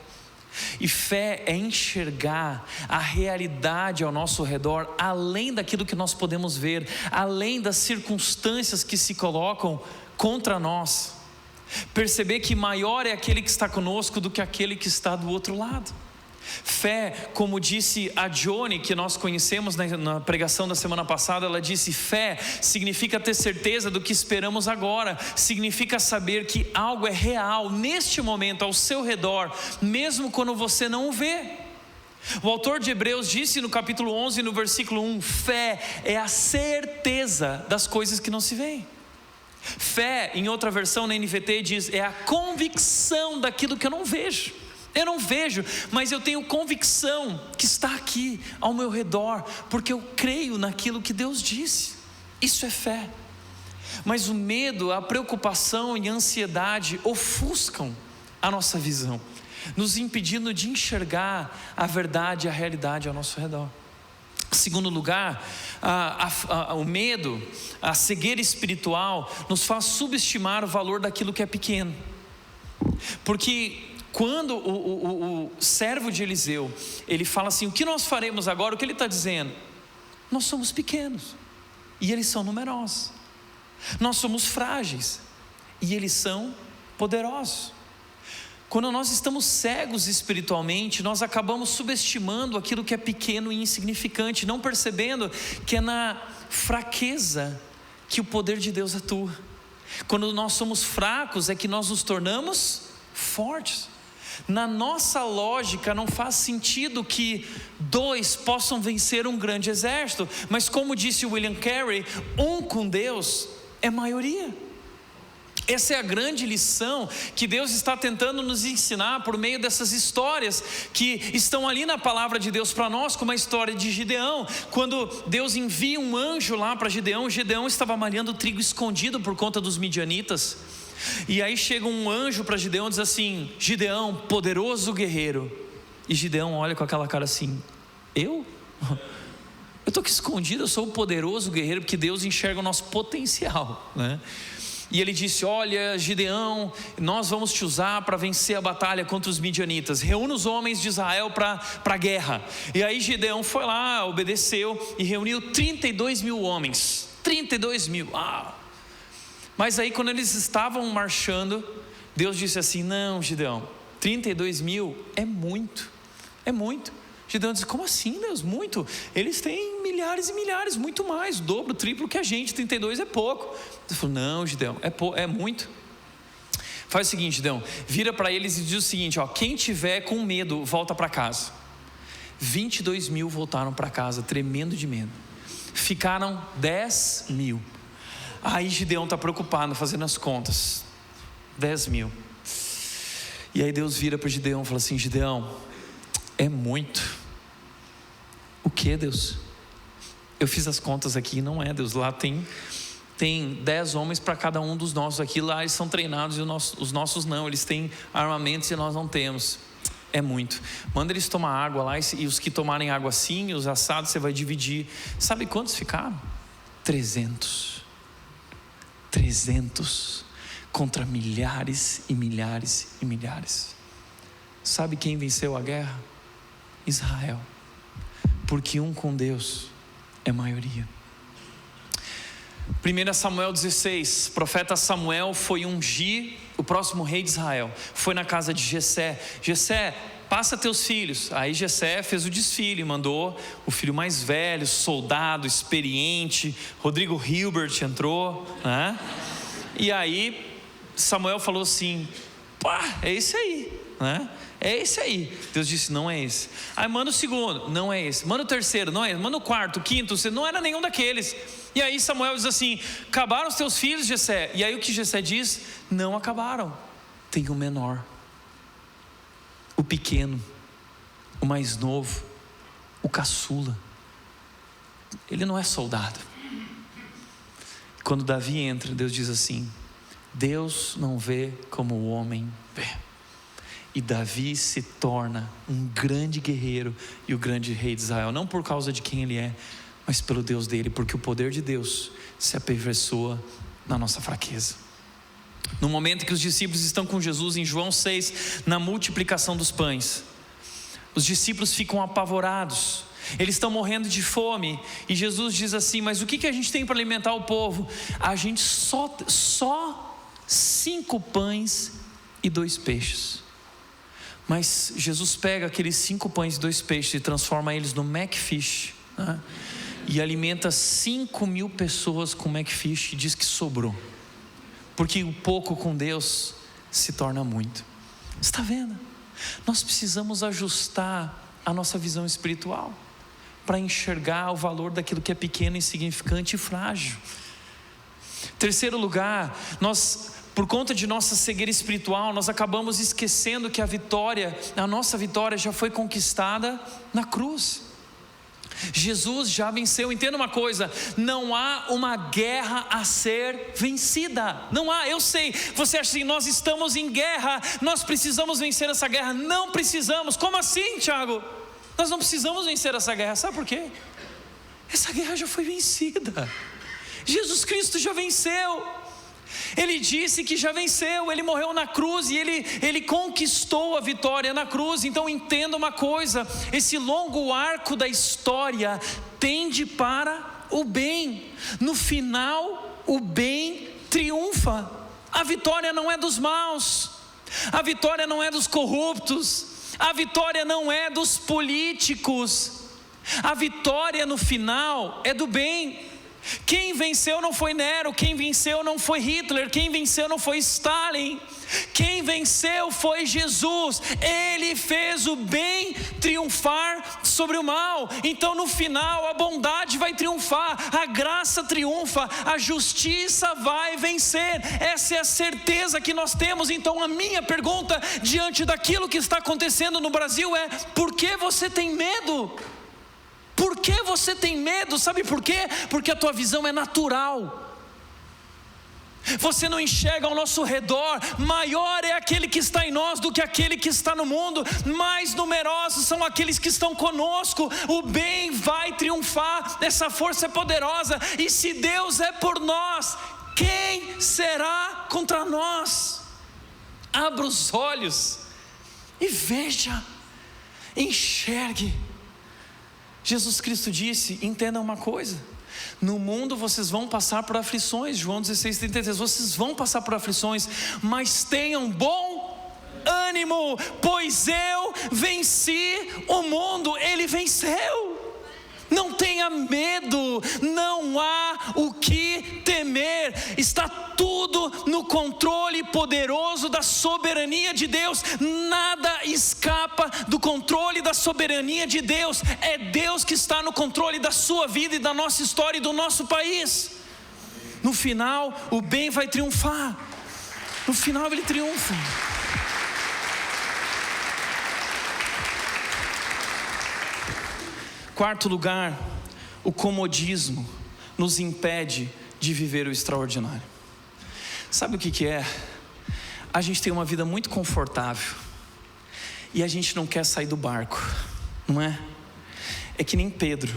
E fé é enxergar a realidade ao nosso redor, além daquilo que nós podemos ver, além das circunstâncias que se colocam contra nós. Perceber que maior é aquele que está conosco do que aquele que está do outro lado. Fé, como disse a Johnny, que nós conhecemos na pregação da semana passada, ela disse: fé significa ter certeza do que esperamos agora, significa saber que algo é real neste momento ao seu redor, mesmo quando você não o vê. O autor de Hebreus disse no capítulo 11, no versículo 1, fé é a certeza das coisas que não se veem. Fé, em outra versão na NVT diz, é a convicção daquilo que eu não vejo. Eu não vejo, mas eu tenho convicção que está aqui ao meu redor, porque eu creio naquilo que Deus disse. Isso é fé. Mas o medo, a preocupação e a ansiedade ofuscam a nossa visão, nos impedindo de enxergar a verdade e a realidade ao nosso redor. Em segundo lugar, o medo, a cegueira espiritual nos faz subestimar o valor daquilo que é pequeno. Porque quando o servo de Eliseu, ele fala assim, o que nós faremos agora? O que ele está dizendo? Nós somos pequenos e eles são numerosos. Nós somos frágeis e eles são poderosos. Quando nós estamos cegos espiritualmente, nós acabamos subestimando aquilo que é pequeno e insignificante, não percebendo que é na fraqueza que o poder de Deus atua. Quando nós somos fracos é que nós nos tornamos fortes. Na nossa lógica não faz sentido que dois possam vencer um grande exército, mas como disse William Carey, um com Deus é maioria. Essa é a grande lição que Deus está tentando nos ensinar por meio dessas histórias que estão ali na palavra de Deus para nós, como a história de Gideão. Quando Deus envia um anjo lá para Gideão, Gideão estava malhando trigo escondido por conta dos midianitas. E aí chega um anjo para Gideão e diz assim, Gideão, poderoso guerreiro. E Gideão olha com aquela cara assim, eu estou aqui escondido, eu sou o poderoso guerreiro, porque Deus enxerga o nosso potencial, né? E ele disse, olha Gideão, nós vamos te usar para vencer a batalha contra os midianitas, reúne os homens de Israel para a guerra. E aí Gideão foi lá, obedeceu e reuniu 32 mil homens, 32 mil, Mas aí quando eles estavam marchando, Deus disse assim, não Gideão, 32 mil é muito. Gideão disse, como assim Deus, muito? Eles têm milhares e milhares, muito mais, o dobro, o triplo que a gente, 32 é pouco. Deus falou, não Gideão, é muito. Faz o seguinte Gideão, vira para eles e diz o seguinte, quem tiver com medo, volta para casa. 22 mil voltaram para casa, tremendo de medo. Ficaram 10 mil. Aí Gideão está preocupado, fazendo as contas, 10 mil. E aí Deus vira para Gideão e fala assim, Gideão, é muito. O que Deus? Eu fiz as contas aqui, não é Deus, lá tem 10 homens para cada um dos nossos aqui, lá eles são treinados e os nossos não, eles têm armamentos e nós não temos. É muito. Manda eles tomar água lá e os que tomarem água assim, os assados você vai dividir. Sabe quantos ficaram? 300 contra milhares e milhares e milhares. Sabe quem venceu a guerra? Israel. Porque um com Deus é maioria. 1 Samuel 16, profeta Samuel foi ungir o próximo rei de Israel. Foi na casa de Jessé. Jessé, passa teus filhos. Aí Jessé fez o desfile, mandou o filho mais velho, soldado, experiente. Rodrigo Hilbert entrou, né? E aí Samuel falou assim: pá, é esse aí, né? É esse aí. Deus disse: não é esse. Aí manda o segundo, não é esse. Manda o terceiro, não é esse. Manda o quarto, o quinto, não era nenhum daqueles. E aí Samuel diz assim: acabaram os teus filhos, Jessé? E aí o que Jessé diz? Não acabaram, tem o menor, o pequeno, o mais novo, o caçula. Ele não é soldado. Quando Davi entra, Deus diz assim: Deus não vê como o homem vê. E Davi se torna um grande guerreiro e o grande rei de Israel, não por causa de quem ele é, mas pelo Deus dele, porque o poder de Deus se aperfeiçoa na nossa fraqueza. No momento que os discípulos estão com Jesus, em João 6, na multiplicação dos pães, os discípulos ficam apavorados, eles estão morrendo de fome, e Jesus diz assim: mas o que a gente tem para alimentar o povo? A gente só 5 pães e 2 peixes. Mas Jesus pega aqueles 5 pães e 2 peixes e transforma eles no Macfish, né? E alimenta 5.000 pessoas com Macfish, e diz que sobrou, porque o pouco com Deus se torna muito. Está vendo? Nós precisamos ajustar a nossa visão espiritual para enxergar o valor daquilo que é pequeno, insignificante e frágil. Terceiro lugar, por conta de nossa cegueira espiritual, nós acabamos esquecendo que a nossa vitória já foi conquistada na cruz. Jesus já venceu. Entenda uma coisa: não há uma guerra a ser vencida. Não há. Eu sei, você acha assim: nós estamos em guerra, nós precisamos vencer essa guerra. Não precisamos. Como assim, Tiago? Nós não precisamos vencer essa guerra. Sabe por quê? Essa guerra já foi vencida. Jesus Cristo já venceu. Ele disse que já venceu, ele morreu na cruz e ele conquistou a vitória na cruz. Então entenda uma coisa: esse longo arco da história tende para o bem. No final, o bem triunfa. A vitória não é dos maus, a vitória não é dos corruptos, a vitória não é dos políticos. A vitória no final é do bem. Quem venceu não foi Nero, quem venceu não foi Hitler, quem venceu não foi Stalin, quem venceu foi Jesus. Ele fez o bem triunfar sobre o mal. Então no final a bondade vai triunfar, a graça triunfa, a justiça vai vencer. Essa é a certeza que nós temos. Então a minha pergunta diante daquilo que está acontecendo no Brasil é: por que você tem medo? Por que você tem medo? Sabe por quê? Porque a tua visão é natural. Você não enxerga ao nosso redor. Maior é aquele que está em nós do que aquele que está no mundo. Mais numerosos são aqueles que estão conosco. O bem vai triunfar. Essa força é poderosa. E se Deus é por nós, quem será contra nós? Abra os olhos e veja, enxergue. Jesus Cristo disse: entenda uma coisa, no mundo vocês vão passar por aflições. João 16:33, vocês vão passar por aflições, mas tenham bom ânimo, pois eu venci o mundo. Ele venceu. Não tenha medo, não há o que temer. Está tudo no controle poderoso da soberania de Deus. Nada escapa do controle da soberania de Deus. É Deus que está no controle da sua vida e da nossa história e do nosso país. No final, o bem vai triunfar. No final ele triunfa. Quarto lugar, o comodismo nos impede de viver o extraordinário. Sabe o que é? A gente tem uma vida muito confortável e a gente não quer sair do barco, não é? É que nem Pedro.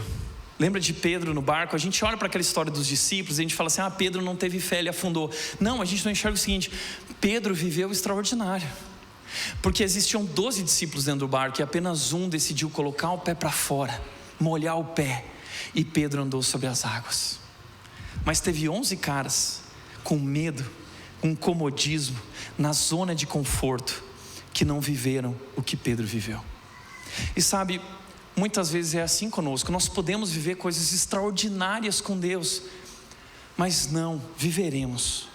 Lembra de Pedro no barco? A gente olha para aquela história dos discípulos e a gente fala assim: Pedro não teve fé, ele afundou. Não, a gente não enxerga o seguinte: Pedro viveu o extraordinário. Porque existiam 12 discípulos dentro do barco e apenas um decidiu colocar o pé para fora, molhar o pé, e Pedro andou sobre as águas. Mas teve 11 caras com medo, com comodismo, na zona de conforto, que não viveram o que Pedro viveu. E sabe, muitas vezes é assim conosco. Nós podemos viver coisas extraordinárias com Deus, mas não viveremos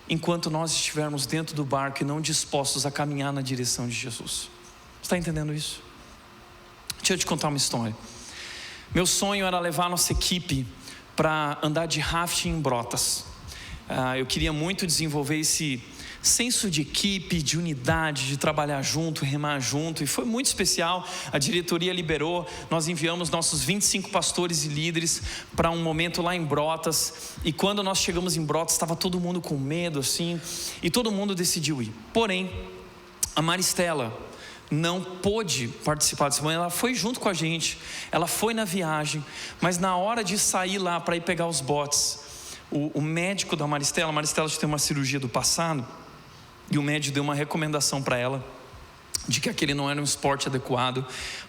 enquanto nós estivermos dentro do barco e não dispostos a caminhar na direção de Jesus. Você está entendendo isso? Deixa eu te contar uma história. Meu sonho era levar a nossa equipe para andar de rafting em Brotas. Eu queria muito desenvolver esse senso de equipe, de unidade, de trabalhar junto, remar junto, e foi muito especial. A diretoria liberou, nós enviamos nossos 25 pastores e líderes para um momento lá em Brotas, e quando nós chegamos em Brotas, estava todo mundo com medo assim, e todo mundo decidiu ir. Porém, a Maristela não pôde participar desse momento. Ela foi junto com a gente, ela foi na viagem, mas na hora de sair lá para ir pegar os botes, o médico da Maristela, a Maristela já tem uma cirurgia do passado, e o médico deu uma recomendação para ela de que aquele não era um esporte adequado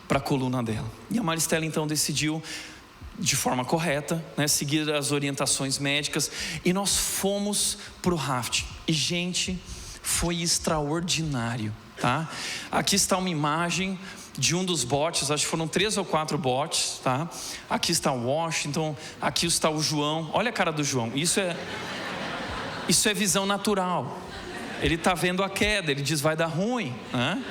para a coluna dela. E a Maristela então decidiu, de forma correta, seguir as orientações médicas, e nós fomos para o rafting. E gente, foi extraordinário, tá? Aqui está uma imagem de um dos botes, acho que foram 3 ou 4 botes, tá? Aqui está o Washington, aqui está o João. Olha a cara do João, isso é visão natural. Ele está vendo a queda, ele diz vai dar ruim, né?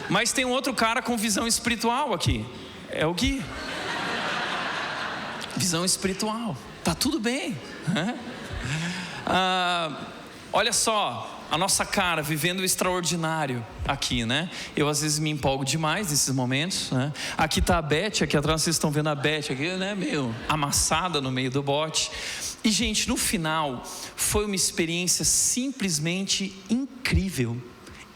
Mas tem um outro cara com visão espiritual aqui, é o Gui. Visão espiritual, tá tudo bem, né? Olha só a nossa cara vivendo o extraordinário aqui, né? Eu às vezes me empolgo demais nesses momentos, né? Aqui está a Beth, aqui atrás vocês estão vendo a Beth aqui, né? Meio amassada no meio do bote. E gente, no final foi uma experiência simplesmente incrível.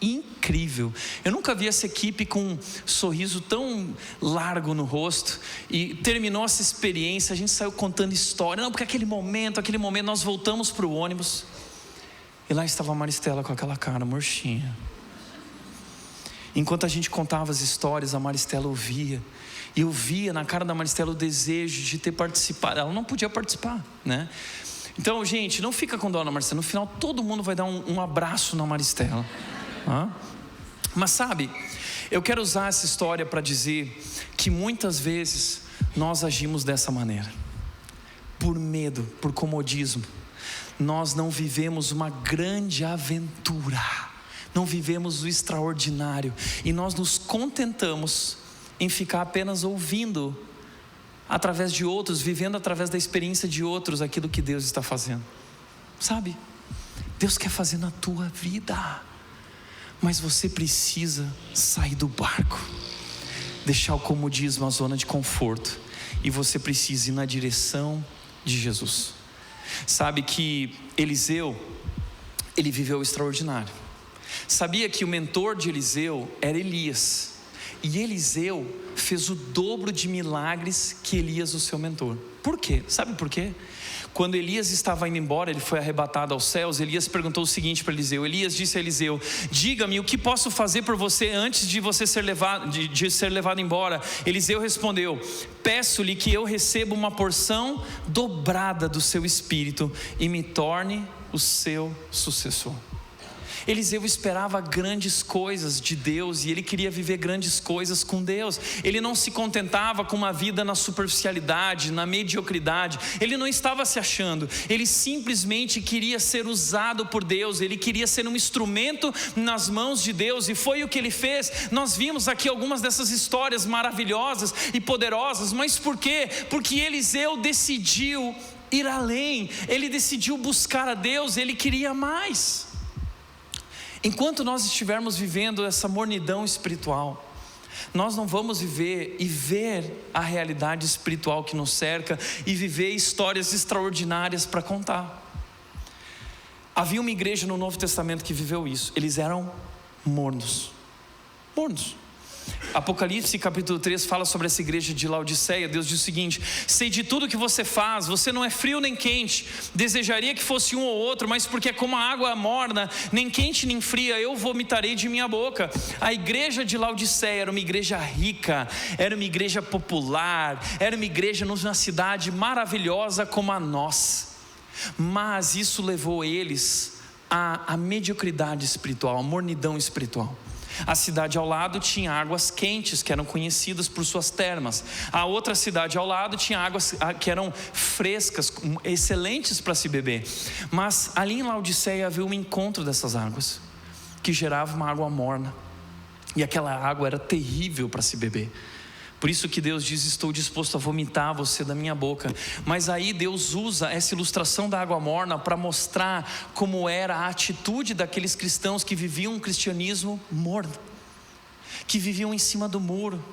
Incrível. Eu nunca vi essa equipe com um sorriso tão largo no rosto. E terminou essa experiência, a gente saiu contando história. Não, porque aquele momento nós voltamos para o ônibus, e lá estava a Maristela com aquela cara murchinha. Enquanto a gente contava as histórias, a Maristela ouvia. E eu via na cara da Maristela o desejo de ter participado. Ela não podia participar, né? Então, gente, não fica com dó na Maristela. No final, todo mundo vai dar um abraço na Maristela. Mas sabe, eu quero usar essa história para dizer que muitas vezes nós agimos dessa maneira. Por medo, por comodismo. Nós não vivemos uma grande aventura, não vivemos o extraordinário, e nós nos contentamos em ficar apenas ouvindo através de outros, vivendo através da experiência de outros aquilo que Deus está fazendo. Sabe, Deus quer fazer na tua vida, mas você precisa sair do barco, deixar o comodismo, a zona de conforto, e você precisa ir na direção de Jesus. Sabe que Eliseu, ele viveu o extraordinário. Sabia que o mentor de Eliseu era Elias, e Eliseu fez o dobro de milagres que Elias, o seu mentor. Por quê? Sabe por quê? Quando Elias estava indo embora, ele foi arrebatado aos céus. Elias perguntou o seguinte para Eliseu. Elias disse a Eliseu: diga-me, o que posso fazer por você antes de você ser levado embora? Eliseu respondeu: peço-lhe que eu receba uma porção dobrada do seu espírito e me torne o seu sucessor. Eliseu esperava grandes coisas de Deus, e ele queria viver grandes coisas com Deus. Ele não se contentava com uma vida na superficialidade, na mediocridade. Ele não estava se achando, ele simplesmente queria ser usado por Deus. Ele queria ser um instrumento nas mãos de Deus, e foi o que ele fez. Nós vimos aqui algumas dessas histórias maravilhosas e poderosas. Mas por quê? Porque Eliseu decidiu ir além, ele decidiu buscar a Deus, ele queria mais. Enquanto nós estivermos vivendo essa mornidão espiritual, nós não vamos viver e ver a realidade espiritual que nos cerca e viver histórias extraordinárias para contar. Havia uma igreja no Novo Testamento que viveu isso. Eles eram mornos. Apocalipse capítulo 3 fala sobre essa igreja de Laodiceia. Deus diz o seguinte: sei de tudo que você faz, você não é frio nem quente. Desejaria que fosse um ou outro, mas porque é como a água morna, nem quente nem fria, eu vomitarei de minha boca. A igreja de Laodiceia era uma igreja rica, era uma igreja popular, era uma igreja numa cidade maravilhosa como a nossa. Mas isso levou eles à mediocridade espiritual, à mornidão espiritual. A cidade ao lado tinha águas quentes, que eram conhecidas por suas termas. A outra cidade ao lado tinha águas que eram frescas, excelentes para se beber. Mas ali em Laodiceia havia um encontro dessas águas, que gerava uma água morna. E aquela água era terrível para se beber. Por isso que Deus diz: estou disposto a vomitar você da minha boca. Mas aí Deus usa essa ilustração da água morna para mostrar como era a atitude daqueles cristãos que viviam um cristianismo morno, que viviam em cima do muro,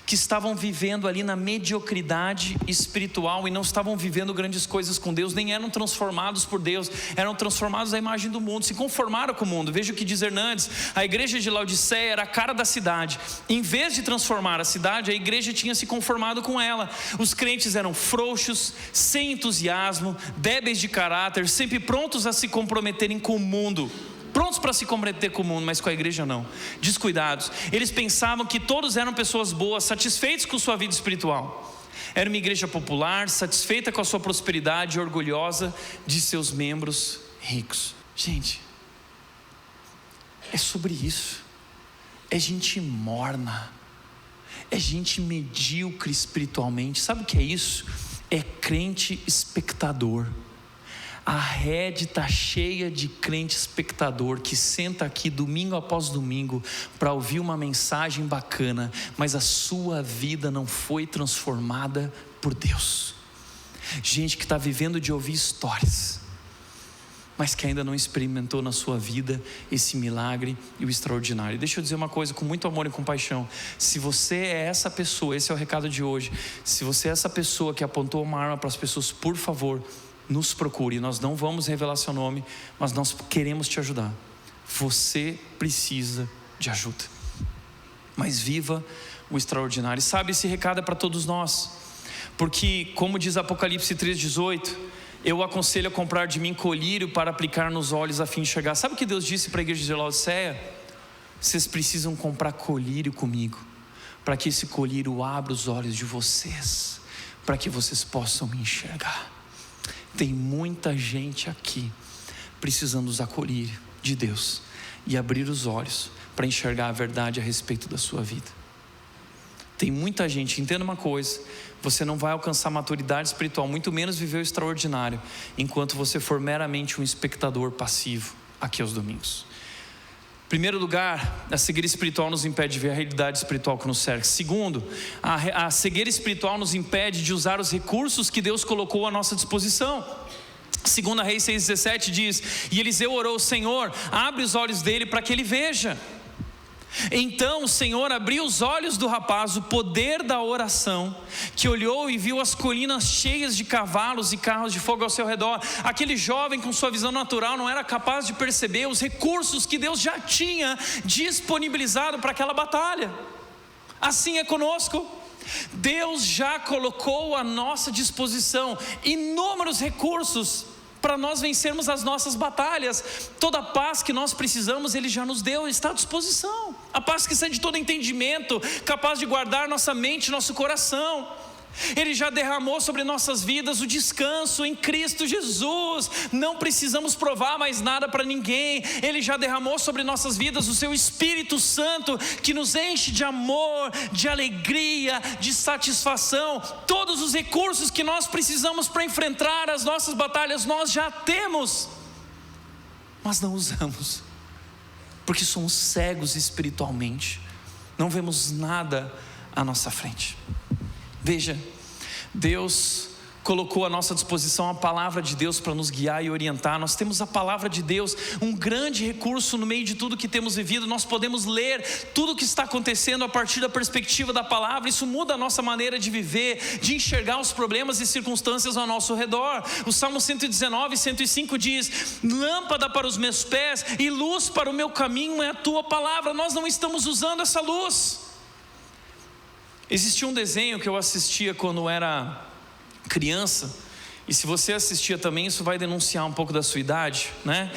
que estavam vivendo ali na mediocridade espiritual e não estavam vivendo grandes coisas com Deus, nem eram transformados por Deus, eram transformados à imagem do mundo, se conformaram com o mundo. Veja o que diz Hernandes: a igreja de Laodiceia era a cara da cidade. Em vez de transformar a cidade, a igreja tinha se conformado com ela. Os crentes eram frouxos, sem entusiasmo, débeis de caráter, sempre prontos a se comprometerem com o mundo. Prontos para se comprometer com o mundo, mas com a igreja não. Descuidados. Eles pensavam que todos eram pessoas boas, satisfeitos com sua vida espiritual. Era uma igreja popular, satisfeita com a sua prosperidade e orgulhosa de seus membros ricos. Gente, é sobre isso. É gente morna, é gente medíocre espiritualmente. Sabe o que é isso? É crente espectador. A rede está cheia de crente espectador que senta aqui domingo após domingo para ouvir uma mensagem bacana, mas a sua vida não foi transformada por Deus. Gente que está vivendo de ouvir histórias, mas que ainda não experimentou na sua vida esse milagre e o extraordinário. Deixa eu dizer uma coisa com muito amor e compaixão: se você é essa pessoa, esse é o recado de hoje, se você é essa pessoa que apontou uma arma para as pessoas, por favor, nos procure. Nós não vamos revelar seu nome, mas nós queremos te ajudar. Você precisa de ajuda, mas viva o extraordinário. E sabe, esse recado é para todos nós, porque como diz Apocalipse 3,18, eu aconselho a comprar de mim colírio para aplicar nos olhos a fim de enxergar. Sabe o que Deus disse para a igreja de Laodiceia? Vocês precisam comprar colírio comigo, para que esse colírio abra os olhos de vocês, para que vocês possam me enxergar. Tem muita gente aqui precisando usar colírio de Deus e abrir os olhos para enxergar a verdade a respeito da sua vida. Tem muita gente, entenda uma coisa: você não vai alcançar maturidade espiritual, muito menos viver o extraordinário, enquanto você for meramente um espectador passivo aqui aos domingos. Em primeiro lugar, a cegueira espiritual nos impede de ver a realidade espiritual que nos cerca. Segundo, a cegueira espiritual nos impede de usar os recursos que Deus colocou à nossa disposição. 2 Reis 6,17 diz: e Eliseu orou: Senhor, abre os olhos dele para que ele veja. Então o Senhor abriu os olhos do rapaz, o poder da oração, que olhou e viu as colinas cheias de cavalos e carros de fogo ao seu redor. Aquele jovem com sua visão natural não era capaz de perceber os recursos que Deus já tinha disponibilizado para aquela batalha. Assim é conosco. Deus já colocou à nossa disposição inúmeros recursos para nós vencermos as nossas batalhas. Toda a paz que nós precisamos Ele já nos deu, está à disposição. A paz que excede todo entendimento, capaz de guardar nossa mente e nosso coração. Ele já derramou sobre nossas vidas o descanso em Cristo Jesus. Não precisamos provar mais nada para ninguém. Ele já derramou sobre nossas vidas o seu Espírito Santo, que nos enche de amor, de alegria, de satisfação. Todos os recursos que nós precisamos para enfrentar as nossas batalhas nós já temos, mas não usamos, porque somos cegos espiritualmente, não vemos nada à nossa frente. Veja, Deus colocou à nossa disposição a palavra de Deus para nos guiar e orientar. Nós temos a palavra de Deus, um grande recurso no meio de tudo que temos vivido. Nós podemos ler tudo o que está acontecendo a partir da perspectiva da palavra. Isso muda a nossa maneira de viver, de enxergar os problemas e circunstâncias ao nosso redor. O Salmo 119, 105 diz: lâmpada para os meus pés e luz para o meu caminho é a tua palavra. Nós não estamos usando essa luz. Existia um desenho que eu assistia quando era criança, e se você assistia também, isso vai denunciar um pouco da sua idade, né?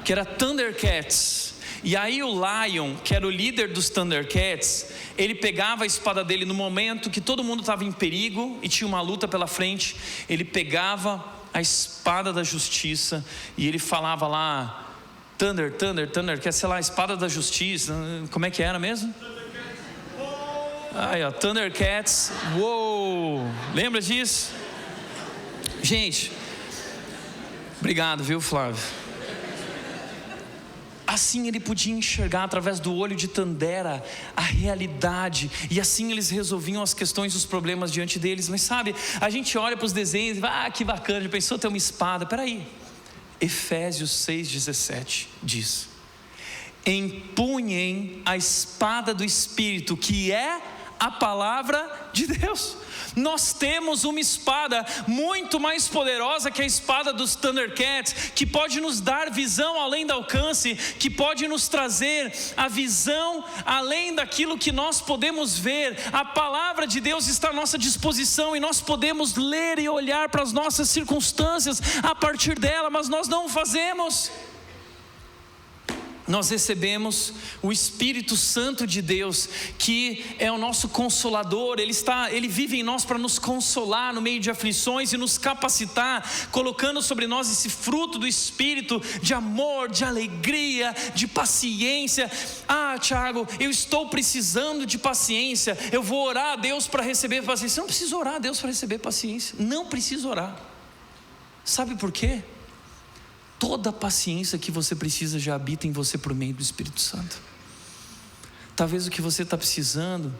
Que era Thundercats. E aí o Lion, que era o líder dos Thundercats, ele pegava a espada dele no momento que todo mundo estava em perigo e tinha uma luta pela frente. Ele pegava a espada da justiça e ele falava lá: Thunder, que é, sei lá, a espada da justiça. Como é que era mesmo? Aí, ó, Thundercats. Uou! Lembra disso? Gente, obrigado, viu, Flávio? Assim ele podia enxergar através do olho de Tandera a realidade, e assim eles resolviam as questões, os problemas diante deles. Mas sabe, a gente olha para os desenhos e que bacana, já pensou ter uma espada? Peraí, Efésios 6,17 diz: empunhem a espada do Espírito, que é a palavra de Deus. Nós temos uma espada muito mais poderosa que a espada dos Thundercats, que pode nos dar visão além do alcance, que pode nos trazer a visão além daquilo que nós podemos ver. A palavra de Deus está à nossa disposição e nós podemos ler e olhar para as nossas circunstâncias a partir dela, mas nós não o fazemos. Nós recebemos o Espírito Santo de Deus, que é o nosso consolador. Ele vive em nós para nos consolar no meio de aflições e nos capacitar, colocando sobre nós esse fruto do Espírito de amor, de alegria, de paciência. Tiago, eu estou precisando de paciência, eu vou orar a Deus para receber paciência. Você não precisa orar a Deus para receber paciência, não precisa orar. Sabe por quê? Toda a paciência que você precisa já habita em você por meio do Espírito Santo. Talvez o que você está precisando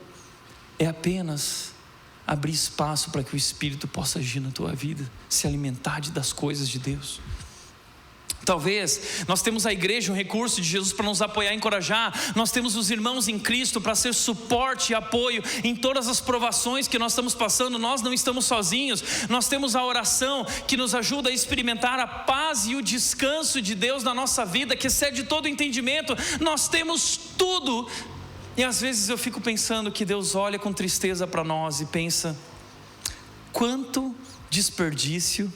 é apenas abrir espaço para que o Espírito possa agir na tua vida, se alimentar das coisas de Deus. Talvez nós temos a igreja, um recurso de Jesus para nos apoiar e encorajar. Nós temos os irmãos em Cristo para ser suporte e apoio em todas as provações que nós estamos passando. Nós não estamos sozinhos. Nós temos a oração que nos ajuda a experimentar a paz e o descanso de Deus na nossa vida, que excede todo o entendimento. Nós temos tudo. E às vezes eu fico pensando que Deus olha com tristeza para nós e pensa: quanto desperdício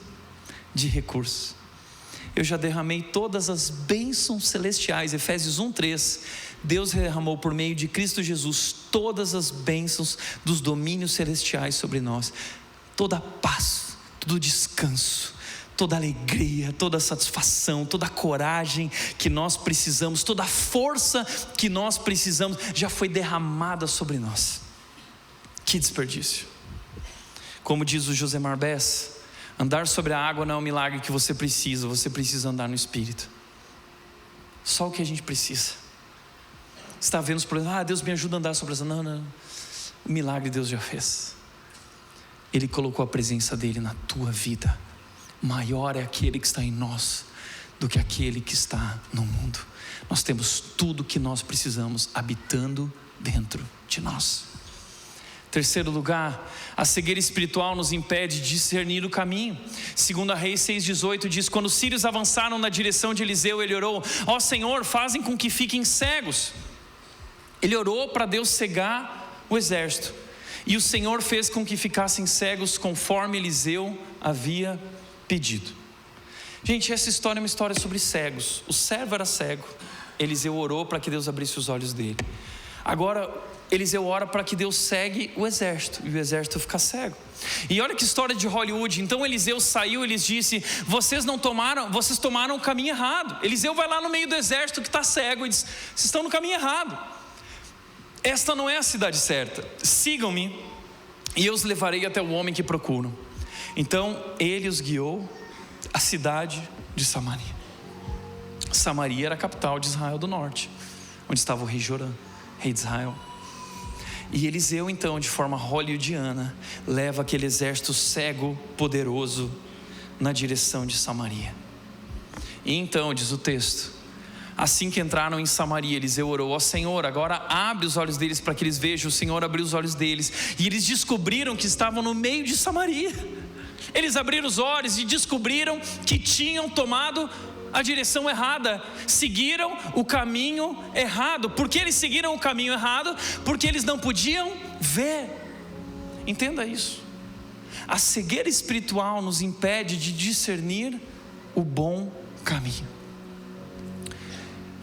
de recursos. Eu já derramei todas as bênçãos celestiais. Efésios 1:3. Deus derramou por meio de Cristo Jesus todas as bênçãos dos domínios celestiais sobre nós. Toda a paz, todo o descanso, toda a alegria, toda a satisfação, toda a coragem que nós precisamos, toda a força que nós precisamos já foi derramada sobre nós. Que desperdício. Como diz o Josemar Bess, andar sobre a água não é um milagre que você precisa andar no Espírito. Só o que a gente precisa. Você está vendo os problemas, Deus me ajuda a andar sobre as águas. Não, o milagre Deus já fez. Ele colocou a presença dele na tua vida. Maior é aquele que está em nós do que aquele que está no mundo. Nós temos tudo o que nós precisamos habitando dentro de nós. Terceiro lugar, a cegueira espiritual nos impede de discernir o caminho. 2 Reis 6,18 diz: quando os sírios avançaram na direção de Eliseu, ele orou: ó Senhor, fazem com que fiquem cegos. Ele orou para Deus cegar o exército, e o Senhor fez com que ficassem cegos conforme Eliseu havia pedido. Gente, essa história é uma história sobre cegos. O servo era cego, Eliseu orou para que Deus abrisse os olhos dele. Agora Eliseu ora para que Deus cegue o exército, e o exército fica cego. E olha que história de Hollywood. Então Eliseu saiu e lhes disse: vocês tomaram o caminho errado. Eliseu vai lá no meio do exército que está cego e diz: vocês estão no caminho errado. Esta não é a cidade certa. Sigam-me e eu os levarei até o homem que procuram. Então ele os guiou à cidade de Samaria. Samaria era a capital de Israel do norte, onde estava o rei Jorã, rei de Israel. E Eliseu então, de forma hollywoodiana, leva aquele exército cego, poderoso, na direção de Samaria. E então, diz o texto, assim que entraram em Samaria, Eliseu orou: ó Senhor, agora abre os olhos deles para que eles vejam. O Senhor abriu os olhos deles, e eles descobriram que estavam no meio de Samaria. Eles abriram os olhos e descobriram que tinham tomado a direção errada, seguiram o caminho errado. Por que eles seguiram o caminho errado? Porque eles não podiam ver. Entenda isso. A cegueira espiritual nos impede de discernir o bom caminho.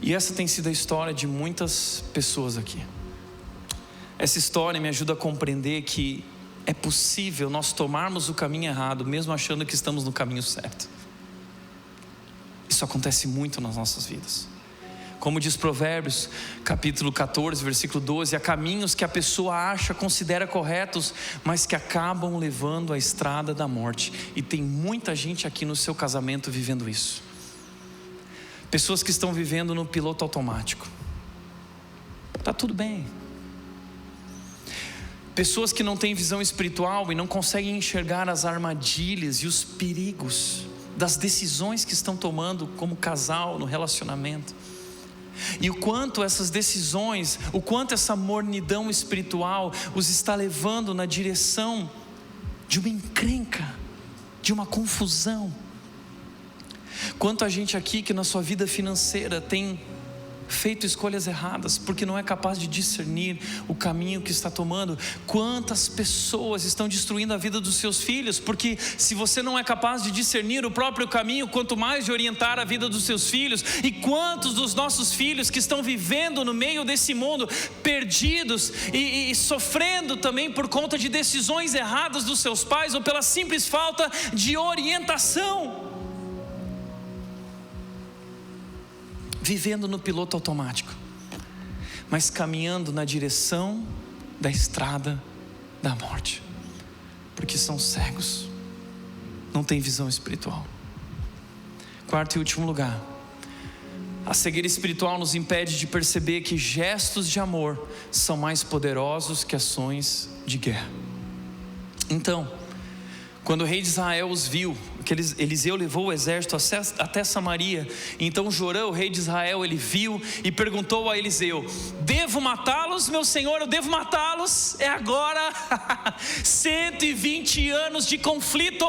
E essa tem sido a história de muitas pessoas aqui. Essa história me ajuda a compreender que é possível nós tomarmos o caminho errado, mesmo achando que estamos no caminho certo. Isso Isso acontece muito nas nossas vidas. Como diz Provérbios, capítulo 14, versículo 12: há caminhos que a pessoa acha, considera corretos, mas que acabam levando à estrada da morte. E tem muita gente aqui no seu casamento vivendo isso. Pessoas que estão vivendo no piloto automático. Está tudo bem. Pessoas que não têm visão espiritual e não conseguem enxergar as armadilhas e os perigos das decisões que estão tomando como casal no relacionamento. E o quanto essas decisões, o quanto essa mornidão espiritual os está levando na direção de uma encrenca, de uma confusão. Quanto a gente aqui que na sua vida financeira tem feito escolhas erradas, porque não é capaz de discernir o caminho que está tomando. Quantas pessoas estão destruindo a vida dos seus filhos, porque se você não é capaz de discernir o próprio caminho, quanto mais de orientar a vida dos seus filhos. E quantos dos nossos filhos que estão vivendo no meio desse mundo, perdidos e sofrendo também por conta de decisões erradas dos seus pais, ou pela simples falta de orientação, vivendo no piloto automático, mas caminhando na direção da estrada da morte, porque são cegos, não têm visão espiritual. Quarto e último lugar, a cegueira espiritual nos impede de perceber que gestos de amor são mais poderosos que ações de guerra. Então, quando o rei de Israel os viu, que Eliseu levou o exército até Samaria, então Jorão, o rei de Israel, ele viu e perguntou a Eliseu: devo matá-los, meu senhor? Eu devo matá-los? É agora. 120 anos de conflito,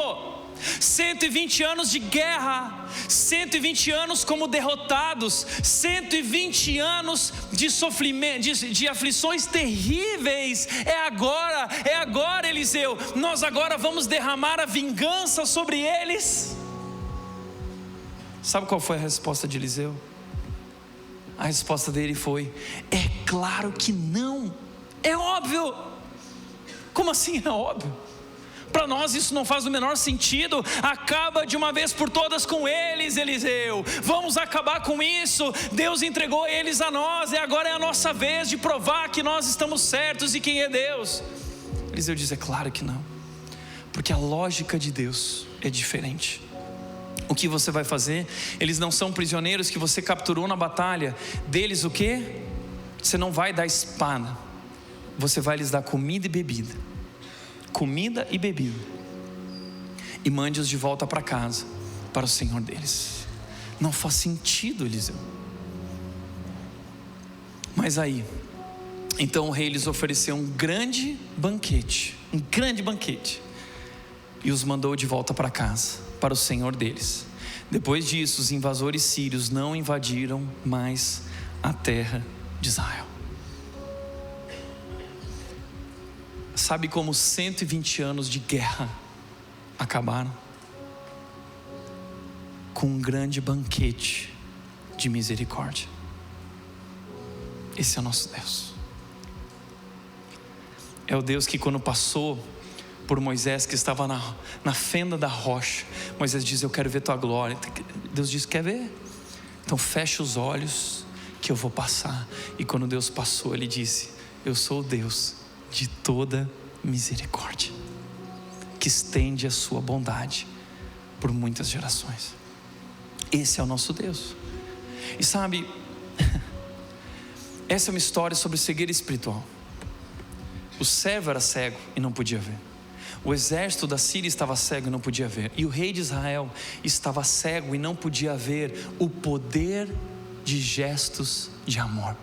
120 anos de guerra, 120 anos como derrotados, 120 anos de sofrimento, de aflições terríveis. É agora, Eliseu. Nós agora vamos derramar a vingança sobre eles. Sabe qual foi a resposta de Eliseu? A resposta dele foi: é claro que não, é óbvio. Como assim é óbvio? Para nós isso não faz o menor sentido. Acaba de uma vez por todas com eles, Eliseu. Vamos acabar com isso. Deus entregou eles a nós, e agora é a nossa vez de provar que nós estamos certos e quem é Deus. Eliseu diz: é claro que não, porque a lógica de Deus é diferente. O que você vai fazer? Eles não são prisioneiros que você capturou na batalha. Deles o quê? Você não vai dar espada, você vai lhes dar comida e bebida. Comida e bebida, e mande-os de volta para casa, para o senhor deles. Não faz sentido, Eliseu. Mas aí, então o rei lhes ofereceu um grande banquete, e os mandou de volta para casa, para o senhor deles. Depois disso, os invasores sírios não invadiram mais a terra de Israel. Sabe como 120 anos de guerra acabaram? Com um grande banquete de misericórdia. Esse é o nosso Deus. É o Deus que, quando passou por Moisés, que estava na fenda da rocha, Moisés diz: eu quero ver tua glória. Deus diz: quer ver? Então fecha os olhos que eu vou passar. E quando Deus passou, ele disse: eu sou o Deus de toda misericórdia, que estende a sua bondade por muitas gerações. Esse é o nosso Deus. E sabe, essa é uma história sobre cegueira espiritual. O servo era cego e não podia ver. O exército da Síria estava cego e não podia ver. E o rei de Israel estava cego e não podia ver o poder de gestos de amor.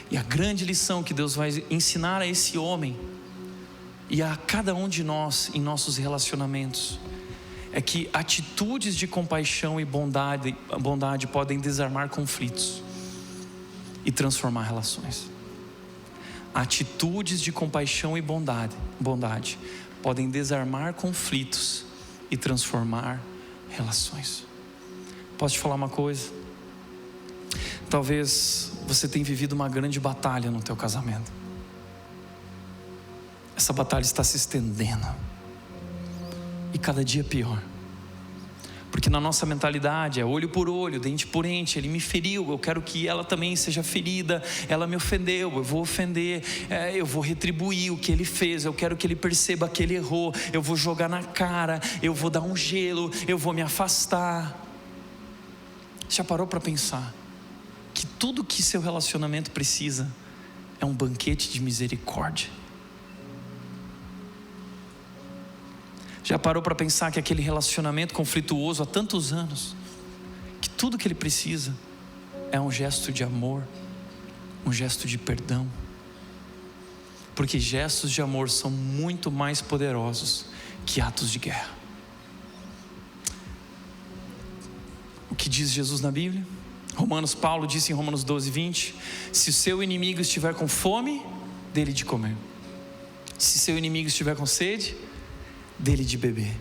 E a grande lição que Deus vai ensinar a esse homem e a cada um de nós em nossos relacionamentos é que atitudes de compaixão e bondade podem desarmar conflitos e transformar relações. Atitudes de compaixão e bondade podem desarmar conflitos e transformar relações. Posso te falar uma coisa? Talvez você tenha vivido uma grande batalha no teu casamento. Essa batalha está se estendendo, e cada dia pior, Porque na nossa mentalidade é olho por olho, dente por dente. Ele me feriu, eu quero que ela também seja ferida. Ela me ofendeu, eu vou ofender, eu vou retribuir o que ele fez. Eu quero que ele perceba que ele errou. Eu vou jogar na cara, eu vou dar um gelo, eu vou me afastar. Já parou para pensar que tudo que seu relacionamento precisa é um banquete de misericórdia? Já parou para pensar que aquele relacionamento conflituoso há tantos anos, que tudo que ele precisa é um gesto de amor, um gesto de perdão? Porque gestos de amor são muito mais poderosos que atos de guerra. O que diz Jesus na Bíblia? Paulo disse em Romanos 12:20: se o seu inimigo estiver com fome, dê-lhe de comer. Se seu inimigo estiver com sede, dele de beber.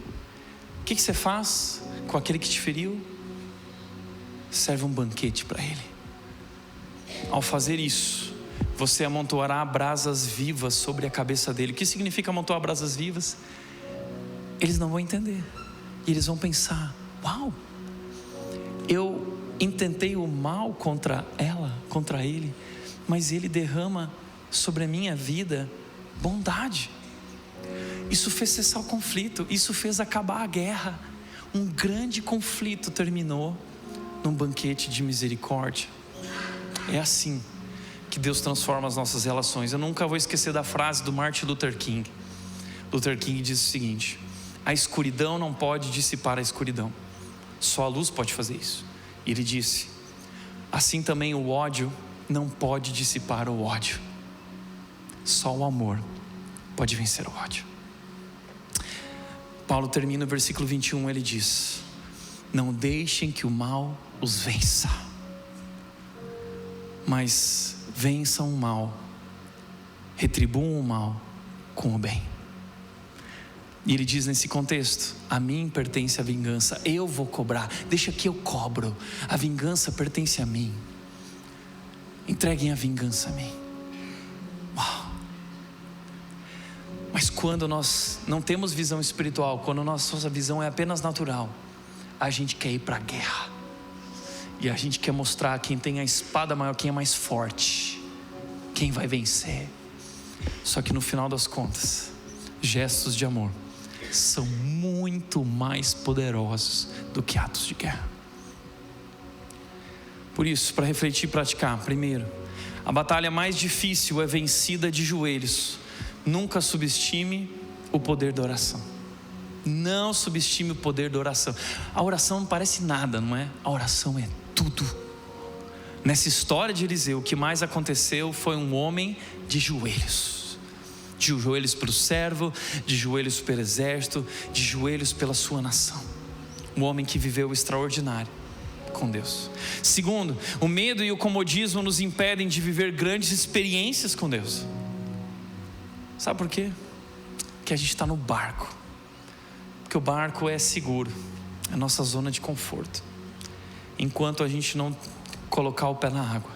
O que você faz com aquele que te feriu? Serve um banquete para ele. Ao fazer isso, você amontoará brasas vivas sobre a cabeça dele. O que significa amontoar brasas vivas? Eles não vão entender. E eles vão pensar: uau, eu intentei o mal contra ela, contra ele, mas ele derrama sobre a minha vida bondade. Isso fez cessar o conflito, isso fez acabar a guerra. Um grande conflito terminou num banquete de misericórdia. É assim que Deus transforma as nossas relações. Eu nunca vou esquecer da frase do Martin Luther King. Luther King diz o seguinte: a escuridão não pode dissipar a escuridão, só a luz pode fazer isso. E ele disse: assim também o ódio não pode dissipar o ódio, só o amor pode vencer o ódio. Paulo termina o versículo 21, ele diz: não deixem que o mal os vença, mas vençam o mal, retribuam o mal com o bem. E ele diz nesse contexto: a mim pertence a vingança, eu vou cobrar, deixa que eu cobro, a vingança pertence a mim, entreguem a vingança a mim. Uau! Mas quando nós não temos visão espiritual, quando nossa visão é apenas natural, a gente quer ir para a guerra, e a gente quer mostrar quem tem a espada maior, quem é mais forte, quem vai vencer. Só que no final das contas, gestos de amor são muito mais poderosos do que atos de guerra. Por isso, para refletir e praticar, primeiro, a batalha mais difícil é vencida de joelhos. Nunca subestime o poder da oração. Não subestime o poder da oração. A oração não parece nada, não é? A oração é tudo. Nessa história de Eliseu, o que mais aconteceu foi um homem de joelhos. De joelhos para o servo, de joelhos pelo exército, de joelhos pela sua nação. Um homem que viveu o extraordinário com Deus. Segundo, o medo e o comodismo nos impedem de viver grandes experiências com Deus. Sabe por quê? Porque a gente está no barco. Porque o barco é seguro, é a nossa zona de conforto. Enquanto a gente não colocar o pé na água,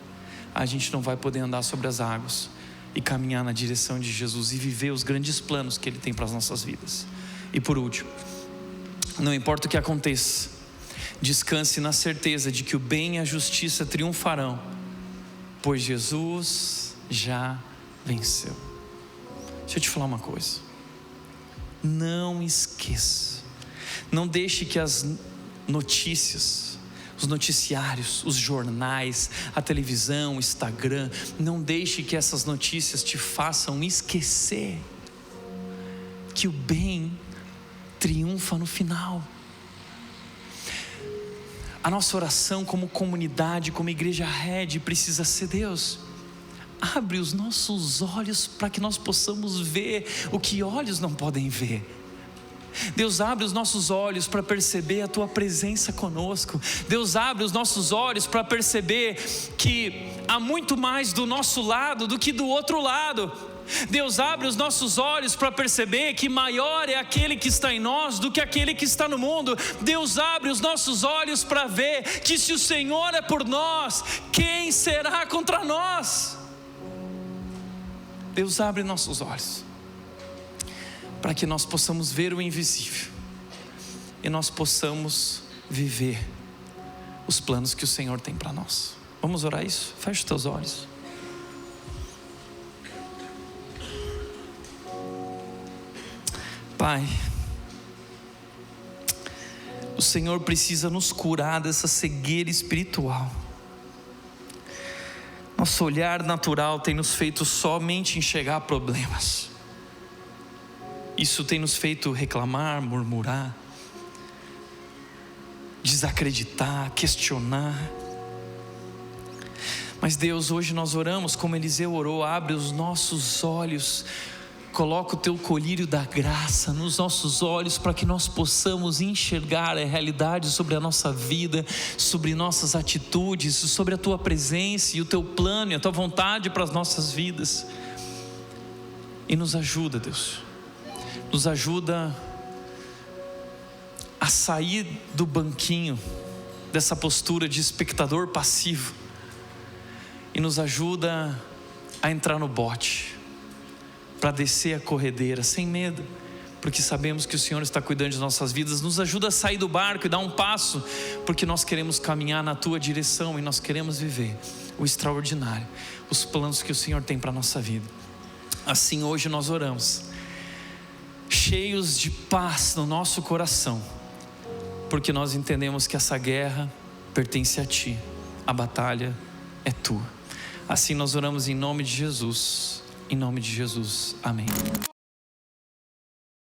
a gente não vai poder andar sobre as águas e caminhar na direção de Jesus e viver os grandes planos que Ele tem para as nossas vidas. E por último, não importa o que aconteça, descanse na certeza de que o bem e a justiça triunfarão, pois Jesus já venceu. Deixa eu te falar uma coisa: não esqueça, não deixe que as notícias, os noticiários, os jornais, a televisão, o Instagram, não deixe que essas notícias te façam esquecer que o bem triunfa no final. A nossa oração como comunidade, como igreja Red, precisa ser: Deus, abre os nossos olhos para que nós possamos ver o que olhos não podem ver. Deus, abre os nossos olhos para perceber a Tua presença conosco. Deus, abre os nossos olhos para perceber que há muito mais do nosso lado do que do outro lado. Deus, abre os nossos olhos para perceber que maior é aquele que está em nós do que aquele que está no mundo. Deus, abre os nossos olhos para ver que se o Senhor é por nós, quem será contra nós? Deus, abre nossos olhos para que nós possamos ver o invisível e nós possamos viver os planos que o Senhor tem para nós. Vamos orar isso? Feche os teus olhos. Pai, o Senhor precisa nos curar dessa cegueira espiritual. Nosso olhar natural tem nos feito somente enxergar problemas. Isso tem nos feito reclamar, murmurar, desacreditar, questionar. Mas Deus, hoje nós oramos como Eliseu orou: abre os nossos olhos, coloca o teu colírio da graça nos nossos olhos, para que nós possamos enxergar a realidade sobre a nossa vida, sobre nossas atitudes, sobre a tua presença e o teu plano e a tua vontade para as nossas vidas. E nos ajuda, Deus, nos ajuda a sair do banquinho, dessa postura de espectador passivo, e nos ajuda a entrar no bote, para descer a corredeira sem medo, porque sabemos que o Senhor está cuidando de nossas vidas. Nos ajuda a sair do barco e dar um passo, porque nós queremos caminhar na tua direção e nós queremos viver o extraordinário, os planos que o Senhor tem para a nossa vida. Assim hoje nós oramos, cheios de paz no nosso coração, porque nós entendemos que essa guerra pertence a ti, a batalha é tua. Assim nós oramos em nome de Jesus. Em nome de Jesus, amém.